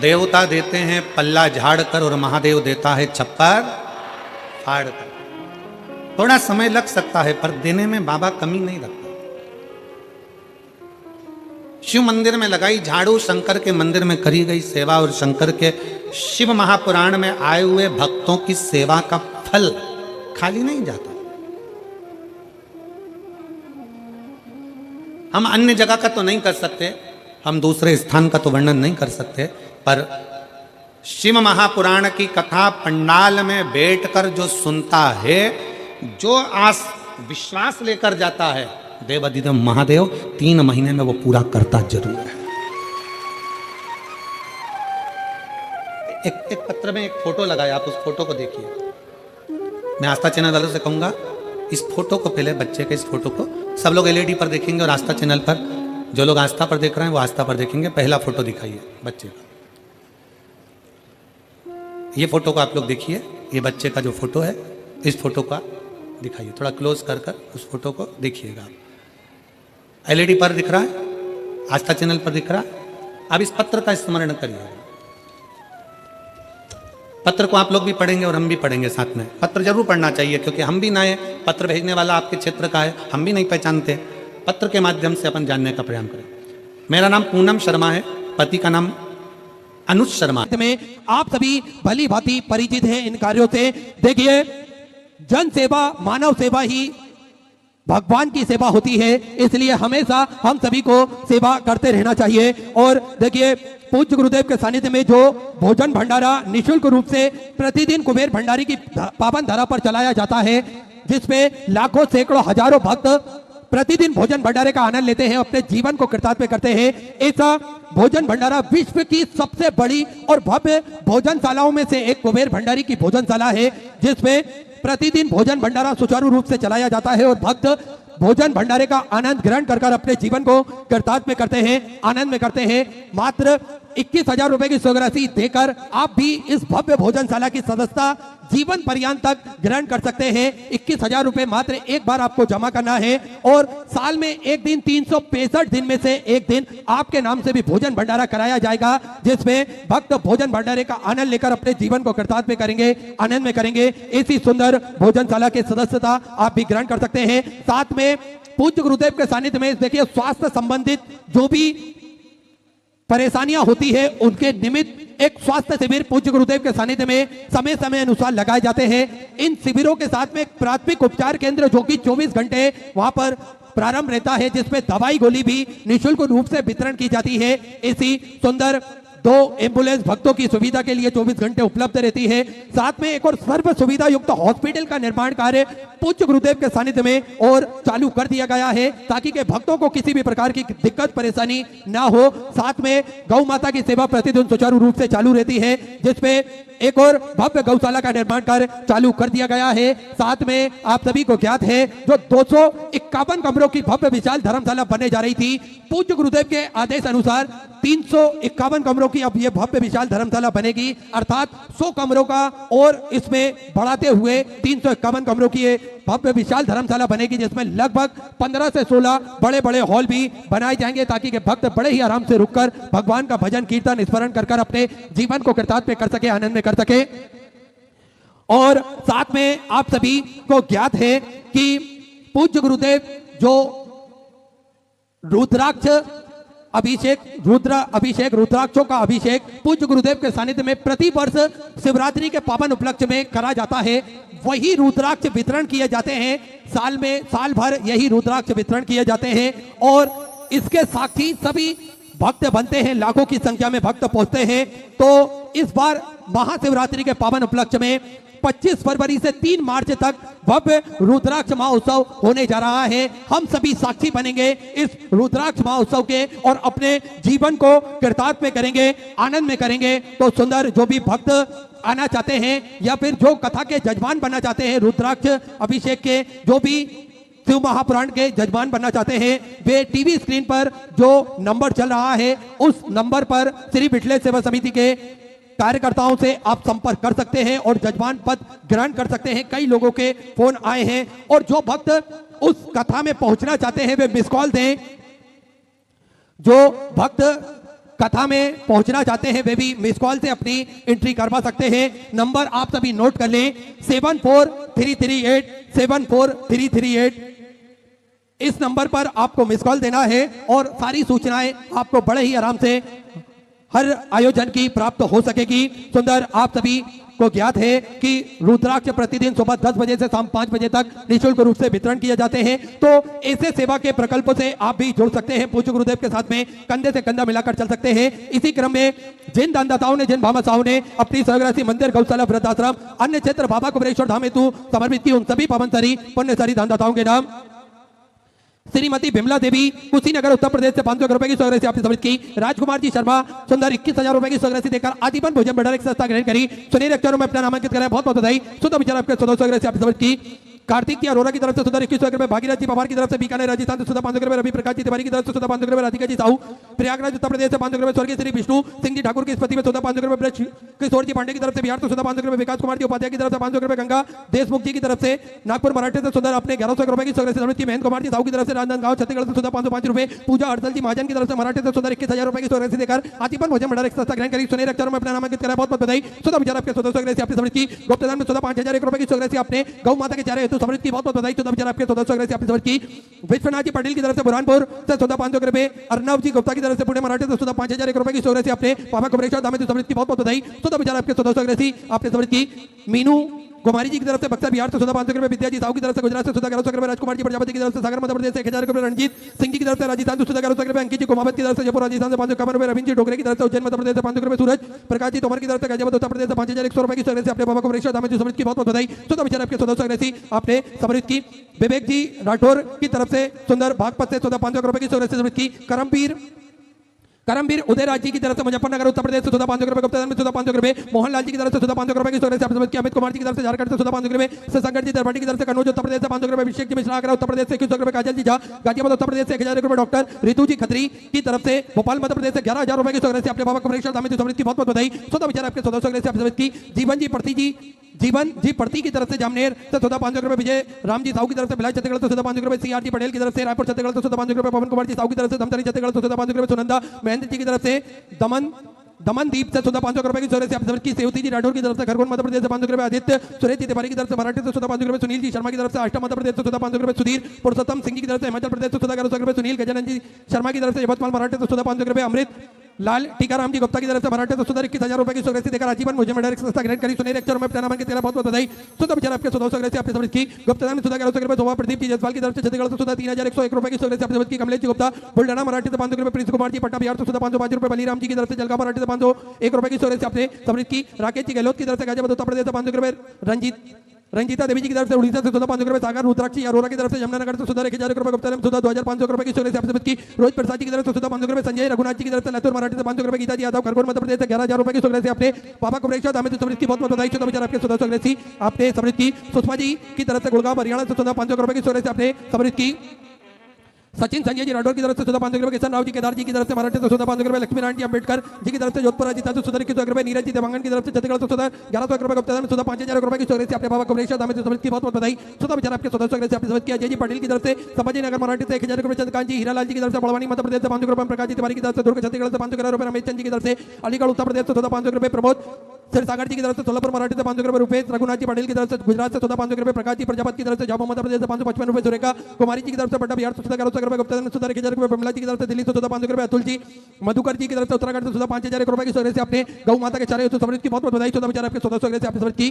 देवता देते हैं पल्ला झाड़ कर और महादेव देता है छप्पर फाड़ कर। थोड़ा समय लग सकता है पर देने में बाबा कमी नहीं रखता। शिव मंदिर में लगाई झाड़ू, शंकर के मंदिर में करी गई सेवा और शंकर के शिव महापुराण में आए हुए भक्तों की सेवा का फल खाली नहीं जाता। हम अन्य जगह का तो नहीं कर सकते, हम दूसरे स्थान का तो वर्णन नहीं कर सकते, पर शिव महापुराण की कथा पंडाल में बैठकर जो सुनता है, जो आस विश्वास लेकर जाता है, देवाधिदेव महादेव 3 महीने में वो पूरा करता जरूर है। एक पत्र में एक फोटो लगाया, आप उस फोटो को देखिए। मैं आस्था चैनल वालों से कहूंगा इस फोटो को पहले, बच्चे के इस फोटो को सब लोग एलईडी पर देखेंगे और आस्था चैनल पर जो लोग आस्था पर देख रहे हैं वो आस्था पर देखेंगे। पहला फोटो दिखाइए बच्चे का। ये फोटो को आप लोग देखिए, ये बच्चे का जो फोटो है, इस फोटो का दिखाइए, थोड़ा क्लोज कर कर उस फोटो को देखिएगा। एलईडी पर दिख रहा है, आस्था चैनल पर दिख रहा है। अब इस पत्र का स्मरण करिए। पत्र को आप लोग भी पढ़ेंगे और हम भी पढ़ेंगे साथ में। पत्र जरूर पढ़ना चाहिए क्योंकि हम भी नए, पत्र भेजने वाला आपके क्षेत्र का है, हम भी नहीं पहचानते। पत्र के माध्यम से अपन जानने का प्रयास करें। मेरा नाम पूनम शर्मा है, पति का नाम अनुज शर्मा। में आप सभी भली भांति परिचित हैं इन कार्यों से। देखिए, जन सेवा मानव सेवा ही भगवान की सेवा होती है, इसलिए हमेशा हम सभी को सेवा करते रहना चाहिए। और देखिए, पूज्य गुरुदेव के सानिध्य में जो भोजन भंडारा निःशुल्क रूप से प्रतिदिन कुबेर भंडारी की पावन धरा पर चलाया जाता है, जिसमें लाखों सैकड़ों हजारों भक्त प्रतिदिन भोजन भंडारे का आनंद लेते हैं, अपने जीवन को कृतार्थ करते हैं। ऐसा भोजन भंडारा विश्व की सबसे बड़ी और भव्य भोजनशालाओं में से एक कुबेर भंडारी की भोजनशाला है, जिसमें प्रतिदिन भोजन भंडारा सुचारू रूप से चलाया जाता है और भक्त भोजन भंडारे का आनंद ग्रहण कर कर अपने जीवन को कृतार्थ में करते हैं, आनंद में करते हैं। मात्र 21,000 रुपए की स्वराशि देकर आप भी इस भव्य भोजनशाला की सदस्यता जीवन पर्यंत तक ग्रहण कर सकते हैं। 21,000 रुपए मात्र एक बार आपको जमा करना है और साल में एक दिन 365 दिन में से एक दिन आपके नाम से भी भोजन भंडारा कराया जाएगा, जिसमें भक्त भोजन भंडारे का आनंद लेकर अपने जीवन को कृतार्थ में करेंगे, आनंद में करेंगे। ऐसी सुंदर भोजनशाला की सदस्यता आप भी ग्रहण कर सकते हैं। साथ में पूज्य गुरुदेव के सानिध्य में देखिए, स्वास्थ्य संबंधित जो भी परेशानियां होती है उनके निमित्त एक स्वास्थ्य शिविर पूज्य गुरुदेव के सानिध्य में समय समय अनुसार लगाए जाते हैं। इन शिविरों के साथ में एक प्राथमिक उपचार केंद्र जो कि 24 घंटे वहां पर प्रारंभ रहता है, जिसमें दवाई गोली भी निःशुल्क रूप से वितरण की जाती है। ऐसी सुंदर 2 एम्बुलेंस भक्तों की सुविधा के लिए 24 घंटे उपलब्ध रहती है। साथ में एक और सर्व सुविधा युक्त हॉस्पिटल का निर्माण कार्य पूज्य गुरुदेव के सानिध्य में और चालू कर दिया गया है, ताकि के भक्तों को किसी भी प्रकार की दिक्कत परेशानी ना हो। साथ में गौ माता की सेवा प्रतिदिन सुचारू रूप से चालू रहती है, जिसमें एक और भव्य गौशाला का निर्माण कार्य चालू कर दिया गया है। साथ में आप सभी को ज्ञात है, जो 251 कमरों की भव्य विशाल धर्मशाला बनने जा रही थी, पूज्य गुरुदेव के आदेश अनुसार 351 कमरों की अब ये भव्य विशाल धर्मशाला बनेगी, अर्थात 100 कमरों का और इसमें बढ़ाते हुए 351 कमरों की ये भव्य विशाल धर्मशाला बनेगी, जिसमें लगभग 15 से 16 बड़े बड़े हॉल भी बनाए जाएंगे, ताकि के भक्त बड़े ही आराम से रुककर भगवान का भजन कीर्तन स्मरण कर कर अपने जीवन को कृतार्थ में कर सके, आनंद में कर सके। और साथ में आप सभी को ज्ञात है कि पूज्य गुरुदेव जो रुद्राक्ष अभिषेक रुद्राक्षों का अभिषेक पूज्य गुरुदेव के सानिध्य में प्रति वर्ष शिवरात्रि के पावन उपलक्ष्य में करा जाता है, वही रुद्राक्ष वितरण किए जाते हैं। साल भर यही रुद्राक्ष वितरण किए जाते हैं और इसके साक्षी सभी भक्त बनते हैं, लाखों की संख्या में भक्त पहुंचते हैं। तो इस बार महाशिवरात्रि के पावन उपलक्ष्य में 25 फरवरी से 3 मार्च तक भव्य रुद्राक्ष महोत्सव होने जा रहा है। हम सभी साक्षी बनेंगे इस रुद्राक्ष महोत्सव के और अपने जीवन को कृतार्थ में करेंगे, आनंद में करेंगे। तो सुंदर जो भी भक्त आना चाहते हैं या फिर जो कथा के जजमान बनना चाहते हैं, रुद्राक्ष अभिषेक के जो भी शिव महापुराण के जजमान बनना चाहते हैं, वे टीवी स्क्रीन पर जो नंबर चल रहा है उस नंबर पर श्री बिटले सेवा समिति के कार्यकर्ताओं से आप संपर्क कर सकते हैं और जजमान पद ग्रहण कर सकते हैं। कई लोगों के फोन आए हैं और जो भक्त उस कथा में पहुंचना चाहते हैं वे मिस कॉल दें। जो भक्त कथा में पहुंचना चाहते हैं वे भी मिस कॉल से अपनी एंट्री करवा सकते हैं। नंबर आप सभी नोट कर लें 74338 इस नंबर पर आपको मिस कॉल देना है और सारी सूचनाएं आपको बड़े ही आराम से हर आयोजन की प्राप्त हो सकेगी। सुंदर आप सभी को ज्ञात है कि रुद्राक्ष प्रतिदिन सुबह 10 बजे से शाम 5 बजे तक निःशुल्क रूप से वितरण किए जाते हैं। तो ऐसे सेवा के प्रकल्प से आप भी जुड़ सकते हैं, पूज्य गुरुदेव के साथ में कंधे से कंधा मिलाकर चल सकते हैं। इसी क्रम में जिन दानदाताओं ने, जिन भामाशाहों ने अपनी स्वग्रासी मंदिर, गौशाला, वृद्धाश्रम, अन्य क्षेत्र बाबा कुबेरेश्वर धाम हेतु समर्पित की, उन सभी पावनसरी पुण्यसरी दानदाताओं के नाम श्रीमती बिमला देवी कुशीनगर उत्तर प्रदेश से 500 रुपए की स्वग्रासी आपने समर्पित की। राजकुमार जी शर्मा सुंदर 21,000 रुपए की स्वग्रासी देकर आजीवन भोजन भंडार की संस्था ग्रहण करी। सुनील अक्षरों में अपना नामांकित कराया, बहुत बहुत बधाई। सुधा विचार आपके स्वग्रासी आपने समर्पित की। कार्तिक की अरोरा की तरफ से सुधा 21 रुपए, भागीरथ जी पवार की तरफ से बीकानेर राजस्थान से सुधा 500 रुपए, रवि प्रकाश जी तिवारी की तरफ से सुधा 500 रुपए, राधिका जी साहू प्रयागराज उत्तर प्रदेश से 500 रुपए, स्वर्गीय श्री विष्णु सिंह जी ठाकुर की स्मृति में सुधा 500 रुपए, ब्रज किशोर जी पांडे की तरफ से बिहार से सुधा 500 रुपए, विकास कुमार जी उपाध्याय की तरफ से 500 रुपए, गंगा देशमुख जी की तरफ से नागपुर मराठे से सुधा अपने 1100 रुपए की स्वग्रासी समर्पित की। महेंद्र कुमार जी साहू की तरफ से राजनांदगांव छत्तीसगढ़ से सुधा 505 रुपए, पूजा हड़सल जी महाजन की तरफ से मराठे से सुधा 21,000 रुपए की स्वग्रासी देकर आजीवन भोजन भंडार की संस्था ग्रहण करी। सुनील अक्षरों में अपना नामांकित कराया, बहुत बहुत बधाई। सुधा विचार आपके स्वग्रासी आपने समर्पित की। गुप्तदान में सुधा 5,000 रुपए की स्वग्रासी आपने गौ माता के चारे हेतु समर्पित की, बहुत बहुत बधाई। सुधा विचार आपके स्वग्रासी आपने समर्पित की। विश्वनाथ जी पटेल की तरफ से बुरहानपुर से सुधा 500 रुपए, अर्नव जी गुप्ता की तरफ से पुणे मराठे से सुधा 5,000 रुपए की स्वग्रासी आपने बाबा कुबेरेश्वर धाम हेतु समर्पित की, बहुत बहुत बधाई। सुधा विचार आपके स्वग्रासी आपने समर्पित की। मीनू कुमारी जी की तरफ से बक्सर बिहार से सुधा 500 रुपए, विद्या जी साहू की तरफ से गुजरात से सुधा 1100 रुपए, राजकुमार जी प्रजापति की तरफ से सागर मध्य प्रदेश से 1000 रुपए, रणजीत सिंह जी की तरफ से राजस्थान से सुधा 1100 रुपए, अंकित जी कुमावत की तरफ से जयपुर राजस्थान से 500 रुपए, रविंद्र जी डोगरे की तरफ से उज्जैन मध्य प्रदेश से 500 रुपए, सूरज प्रकाश जी तोमर की तरफ से गाजियाबाद उत्तर प्रदेश से 5,100 रुपए की स्वग्रासी अपने बाबा कुबेरेश्वर धाम हेतु समर्पित की, बहुत बहुत बधाई। सुधा विचार आपके स्वग्रासी आपने समर्पित की। विवेक जी राठौर की तरफ से सुंदर बागपत से सुधा 500 रुपए की स्वग्रासी समर्पित की। करमवीर उदयराज जी की तरफ से मुजफ्फरनगर उत्तर प्रदेश से सुधा 500 रुपए, गुप्तदान में सुधा 500 रुपए, मोहनलाल जी की तरफ से सुधा 500 रुपए की स्वग्रासी आपने समर्पित की। अमित कुमार जी की तरफ से झारखंड से सुधा 500 रुपए, शंकर जी दरभंगा की तरफ से कन्नौज उत्तर प्रदेश से 500 रुपए, अभिषेक जी मिश्रा आगरा उत्तर प्रदेश से 2100 रुपए, काजल जी झा गाजियाबाद उत्तर प्रदेश से 1000 रुपए, डॉक्टर रितु जी खत्री की तरफ से भोपाल मध्य प्रदेश से 11,000 रुपए की स्वग्रासी अपने बाबा कुबेरेश्वर धाम हेतु समर्पित की, बहुत बहुत बधाई। सुधा विचार आपके स्वग्रासी आपने समर्पित की। जीवन जी प्रति की तरफ से जामनेर से सुधा 500 रुपए, विजय राम जी साहू की तरफ से भिलाई छत्तीसगढ़ से सुधा 500 रुपए, सीआर जी पटेल की तरफ से रायपुर छत्तीसगढ़ से सुधा 500 रुपए, पवन कुमार जी साहू की तरफ से धमतरी छत्तीसगढ़ से सुधा 500 रुपए, सुनंदा महेंद्र जी की तरफ से दमनदीप से सुधा 500 रुपए की स्वग्रासी आपने समर्पित की। सेवती जी राठौर की तरफ से खरगोन मध्य प्रदेश से 500 रुपए, आदित्य सुरेश जी तिवारी की तरफ से मराठी से सुधा 500 रुपए, सुनील जी शर्मा की तरफ से अष्टम मध्य प्रदेश से सुधा 500 रुपए, सुधीर पुरुषोत्तम सिंह जी की तरफ से हिमाचल प्रदेश से सुधा 1100 रुपए, सुनील गजानन जी शर्मा की तरफ से यवतमाल मराठी से सुधा 500 रुपए, अमृत लाल टीकाराम जी गुप्ता की तरफ से मराठे से सुधा 21,000 रुपए की स्वग्रासी देकर आजीवन भोजन भंडार की संस्था ग्रहण करी। सुनील अक्षर में अपना नामांकित किया, बहुत बहुत बधाई। सुधा विचार आपके स्वग्रासी आपने समर्पित की। गुप्तदान में सुधा 1100 रुपए, शोभा प्रदीप जी जसवाल की तरफ से छत्तीसगढ़ से सुधा 3,101 रुपए की स्वग्रासी आपने समर्पित की। कमलेश जी गुप्ता बुल्ढाना मराठी से 500 रुपए, प्रिंस कुमार जी पटना बिहार से सुधा 505 रुपए, बलीराम जी की तरफ से जलगांव मराठी से 501 रुपए की स्वग्रासी आपने समर्पित की। राकेश जी गहलोत की तरफ से गाजियाबाद उत्तर प्रदेश से 500 रुपए, रंजीता देवी जी की तरफ से उड़ीसा से सुधा 500 रुपए, सागर रुद्राक्षी अरोरा की तरफ से यमुनानगर से सुधा 1,000 रुपए, गुप्तदान सुधा 2,500 रुपए की स्वग्रासी आपने समर्पित की। रोहित प्रसाद जी की तरफ से सुधा 500 रुपए, संजय रघुनाथ जी की तरफ से लातूर मराठी से 500 रुपए, गीता जी यादव खरगोन मध्य प्रदेश से 11,000 रुपए की स्वग्रासी आपने बाबा कुबेरेश्वर धाम हेतु समर्पित की, बहुत बहुत बधाई। सुधा विचार आपके स्वग्रासी आपने समर्पित की। सुषमा जी की तरफ से गुड़गांव हरियाणा से सुधा 500 रुपए की स्वग्रासी आपने समर्पित की। सचिन संजय जी राठौर की तरफ से सुधा 500 रुपए, किशन राव जी केदार जी की तरफ से मराठी से सुधा 500 रुपए, लक्ष्मी नारायण जी अंबेडकर जी की तरफ से जोधपुर राजस्थान से सुधा 21 रुपए, नीरज जी देवांगन की तरफ से छत्तीसगढ़ से सुधा 1100 रुपए, गुप्तदान में सुधा 5,000 रुपए की स्वग्रासी अपने बाबा कुबेरेश्वर धाम हेतु समर्पित की, बहुत बहुत बधाई। सुधा विचार आपके स्वग्रासी आपने समर्पित किया। जय जी पटेल की तरफ से संभाजी नगर मराठी से 1,000 रुपए, चंद्रकांत जी हीरालाल जी की तरफ से बड़वानी मध्य प्रदेश से 500 रुपए, प्रकाश जी तिवारी की तरफ से दुर्ग छत्तीसगढ़ से 500 रुपए, रमेश चंद जी की तरफ से अलीगढ़ उत्तर प्रदेश से सुधा 500 रुपए, प्रमोद सिरसागर जी की तरफ से सोलापुर मराठी से 500 रुपए, रुपेश रघुनाथ जी पटेल की तरफ से गुजरात से सुधा 500 रुपए, प्रकाश जी प्रजापति की तरफ से झाबुआ मध्य प्रदेश से 555 रुपए, सुरेखा कुमारी जी की तरफ से पटना बिहार से सुधा 1100 रुपए, गुप्तदान में सुधा 1,000 रुपए, बिमला जी की तरफ से दिल्ली से सुधा 500 रुपए, अतुल जी मधुकर जी की तरफ से उत्तराखंड से सुधा 5,000 रुपए की स्वग्रासी आपने गौ माता के चारे हेतु समर्पित की, बहुत बहुत बधाई। सुधा विचार आपके स्वग्रासी आपने समर्पित की।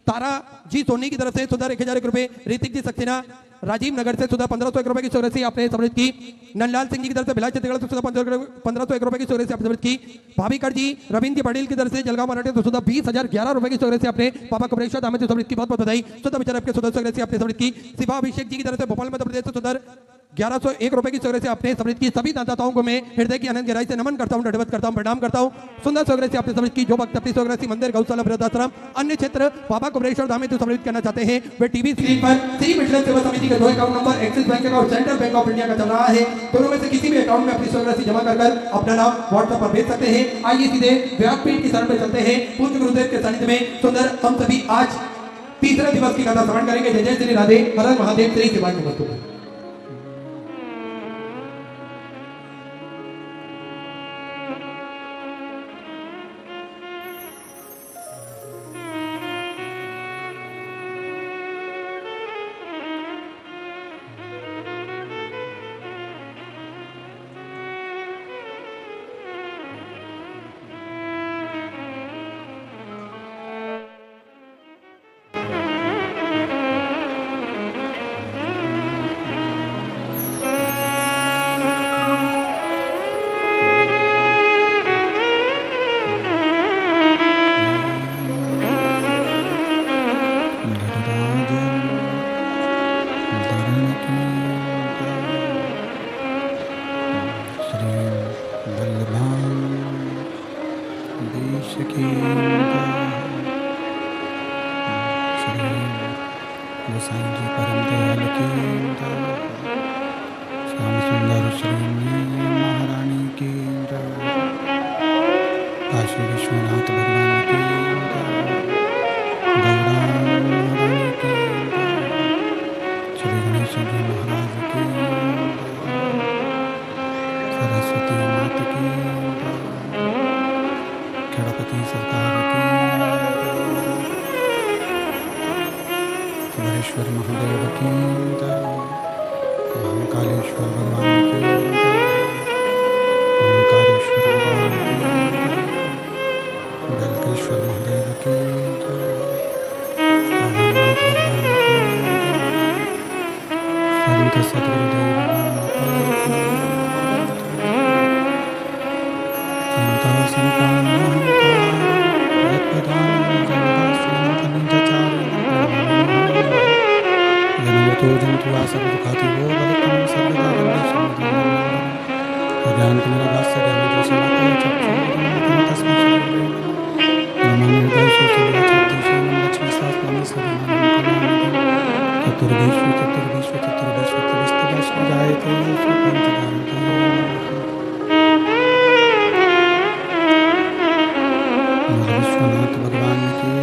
तारा जी सोनी की तरफ से सुधा 1,000 रुपए, ऋतिक जी सक्सेना राजीव नगर से सुधा 1,501 रुपए की स्वग्रासी आपने समर्पित की। नंदलाल सिंह जी की तरफ से भिलाई छत्तीसगढ़ से सुधा 1,501 रुपए की स्वग्रासी आपने समर्पित की। भाभी जी रविंद्र पटेल की तरफ से जलगांव मराठी से सुधा 20,011 रुपए की स्वग्रासी आपने बाबा कुबेरेश्वर धाम हेतु समर्पित की, बहुत बहुत बधाई। सुधा विचार आपके स्वग्रासी आपने समर्पित की। शिवा अभिषेक जी की तरफ से भोपाल मध्य प्रदेश से सुधा 1101 रुपए की सौगरे से अपने समृद्ध की सभी दाताओं को मैं हृदय की अनंत गहराई से नमन करता हूँ, दंडवत करता हूँ, प्रणाम करता हूँ। सुंदर सौगरे से अपने समृद्ध की जो भक्त अपनी सौगरे मंदिर, गौशाला, वृद्धाश्रम, अन्य क्षेत्र बाबा कुबरेश्वर धाम में तो समृद्ध करना चाहते हैं, वे टीवी स्क्रीन पर श्री मिशन सेवा समिति का जो अकाउंट नंबर एक्सिस बैंक का और सेंट्रल बैंक ऑफ इंडिया का चल रहा है, दोनों में से किसी भी अकाउंट में अपनी सौगरे जमा कर अपना नाम व्हाट्सएप पर भेज सकते हैं। आइए सीधे व्यासपीठ की शरण में चलते हैं। पूज्य गुरुदेव के सानिध्य में सुंदर हम सभी आज तीसरे दिवस की कथा श्रवण करेंगे। जय जय श्री राधे, हर हर महादेव, श्री शिवाय नमः। गोसाई जी परम दयाल की श्याम सुंदर श्री महारानी की काशी विश्वनाथ भगवान की गौरा महारानी की श्री गणेश जी महाराज की सरस्वती माता की गणपति सरकार की सुरेश्वर महादेव की महाकालेश्वर भगवान की ओंकारेश्वर भगवान की गलकेश्वर महादेव की भगवान की संत सतगुरुदेव चिंता संतान तो जंतु आसर दुखाती वो बलिकम सर्वदा वंदे अज्ञान के मेरा दास ज्ञान जो समाता चक्षु तस्मै नमः निर्देशो सुविधा चतुर्दशी लक्ष्मी शास्त्रम सर्वनाम चतुर्विश्व विस्तवश्व जायते सुपंचगान्ते विश्वनाथ भगवान की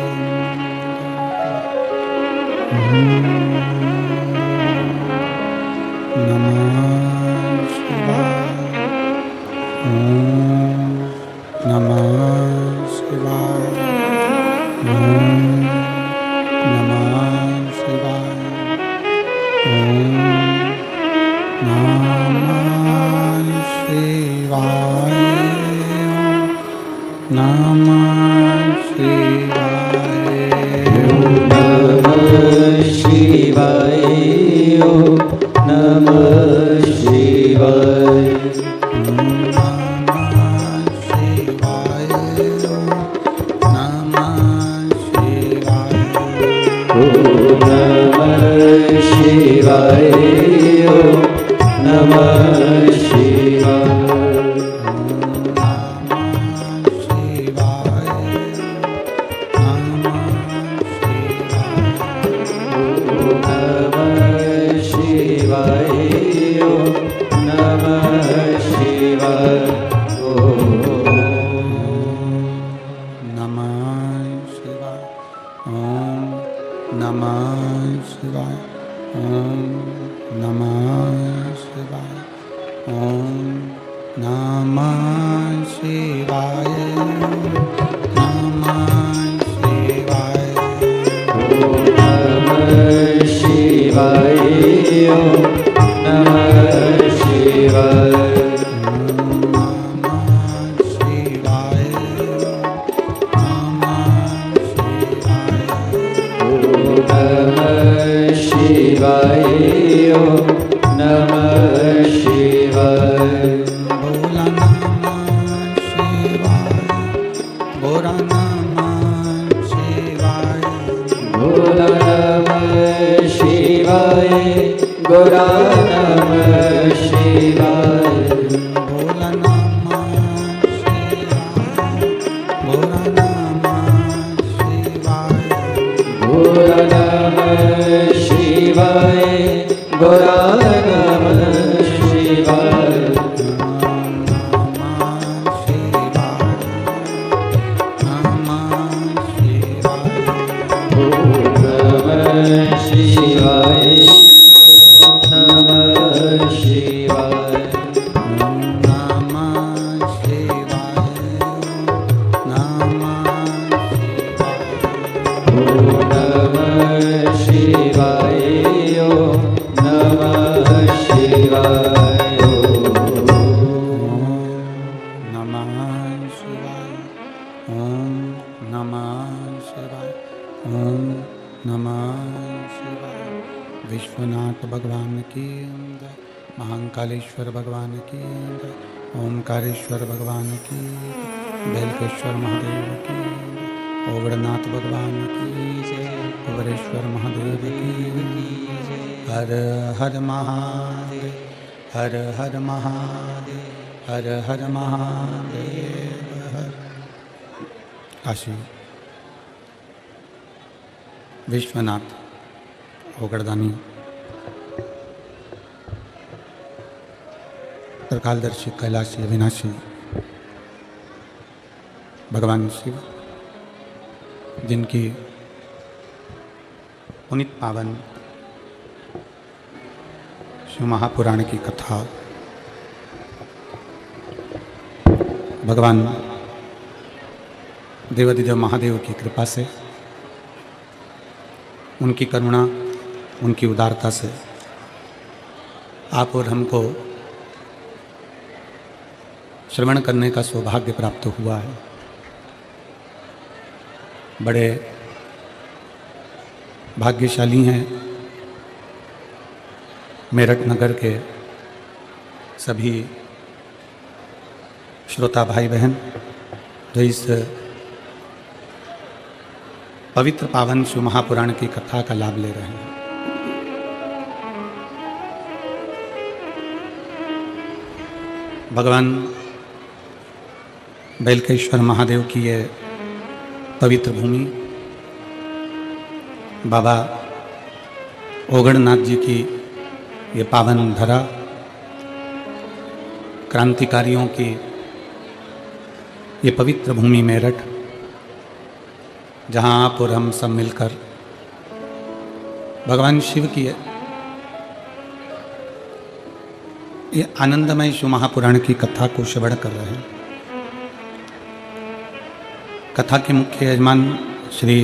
Gora Namah महाकालेश्वर भगवान की, ओमकारेश्वर भगवान की, बेलकेश्वर महादेव की, ओगड़नाथ भगवान की, कुबरेश्वर महादेव की। हर हर महादेव, हर हर महादेव, हर हर महादेव। हर काशी विश्वनाथ ओगड़दानी त्रिकालदर्शी कैलाशी अविनाशी भगवान शिव, जिनकी पुनित पावन शिव महापुराण की कथा भगवान देवाधिदेव महादेव की कृपा से, उनकी करुणा, उनकी उदारता से आप और हमको श्रवण करने का सौभाग्य प्राप्त हुआ है। बड़े भाग्यशाली हैं मेरठ नगर के सभी श्रोता भाई बहन जो इस पवित्र पावन शिव महापुराण की कथा का लाभ ले रहे हैं। भगवान बेलकेश्वर महादेव की ये पवित्र भूमि, बाबा ओगड़नाथ जी की ये पावन धरा, क्रांतिकारियों की ये पवित्र भूमि मेरठ, जहाँ आप और हम सब मिलकर भगवान शिव की ये आनंदमय शिव महापुराण की कथा को श्रवण कर रहे हैं। कथा के मुख्य यजमान श्री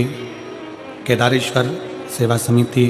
केदारेश्वर सेवा समिति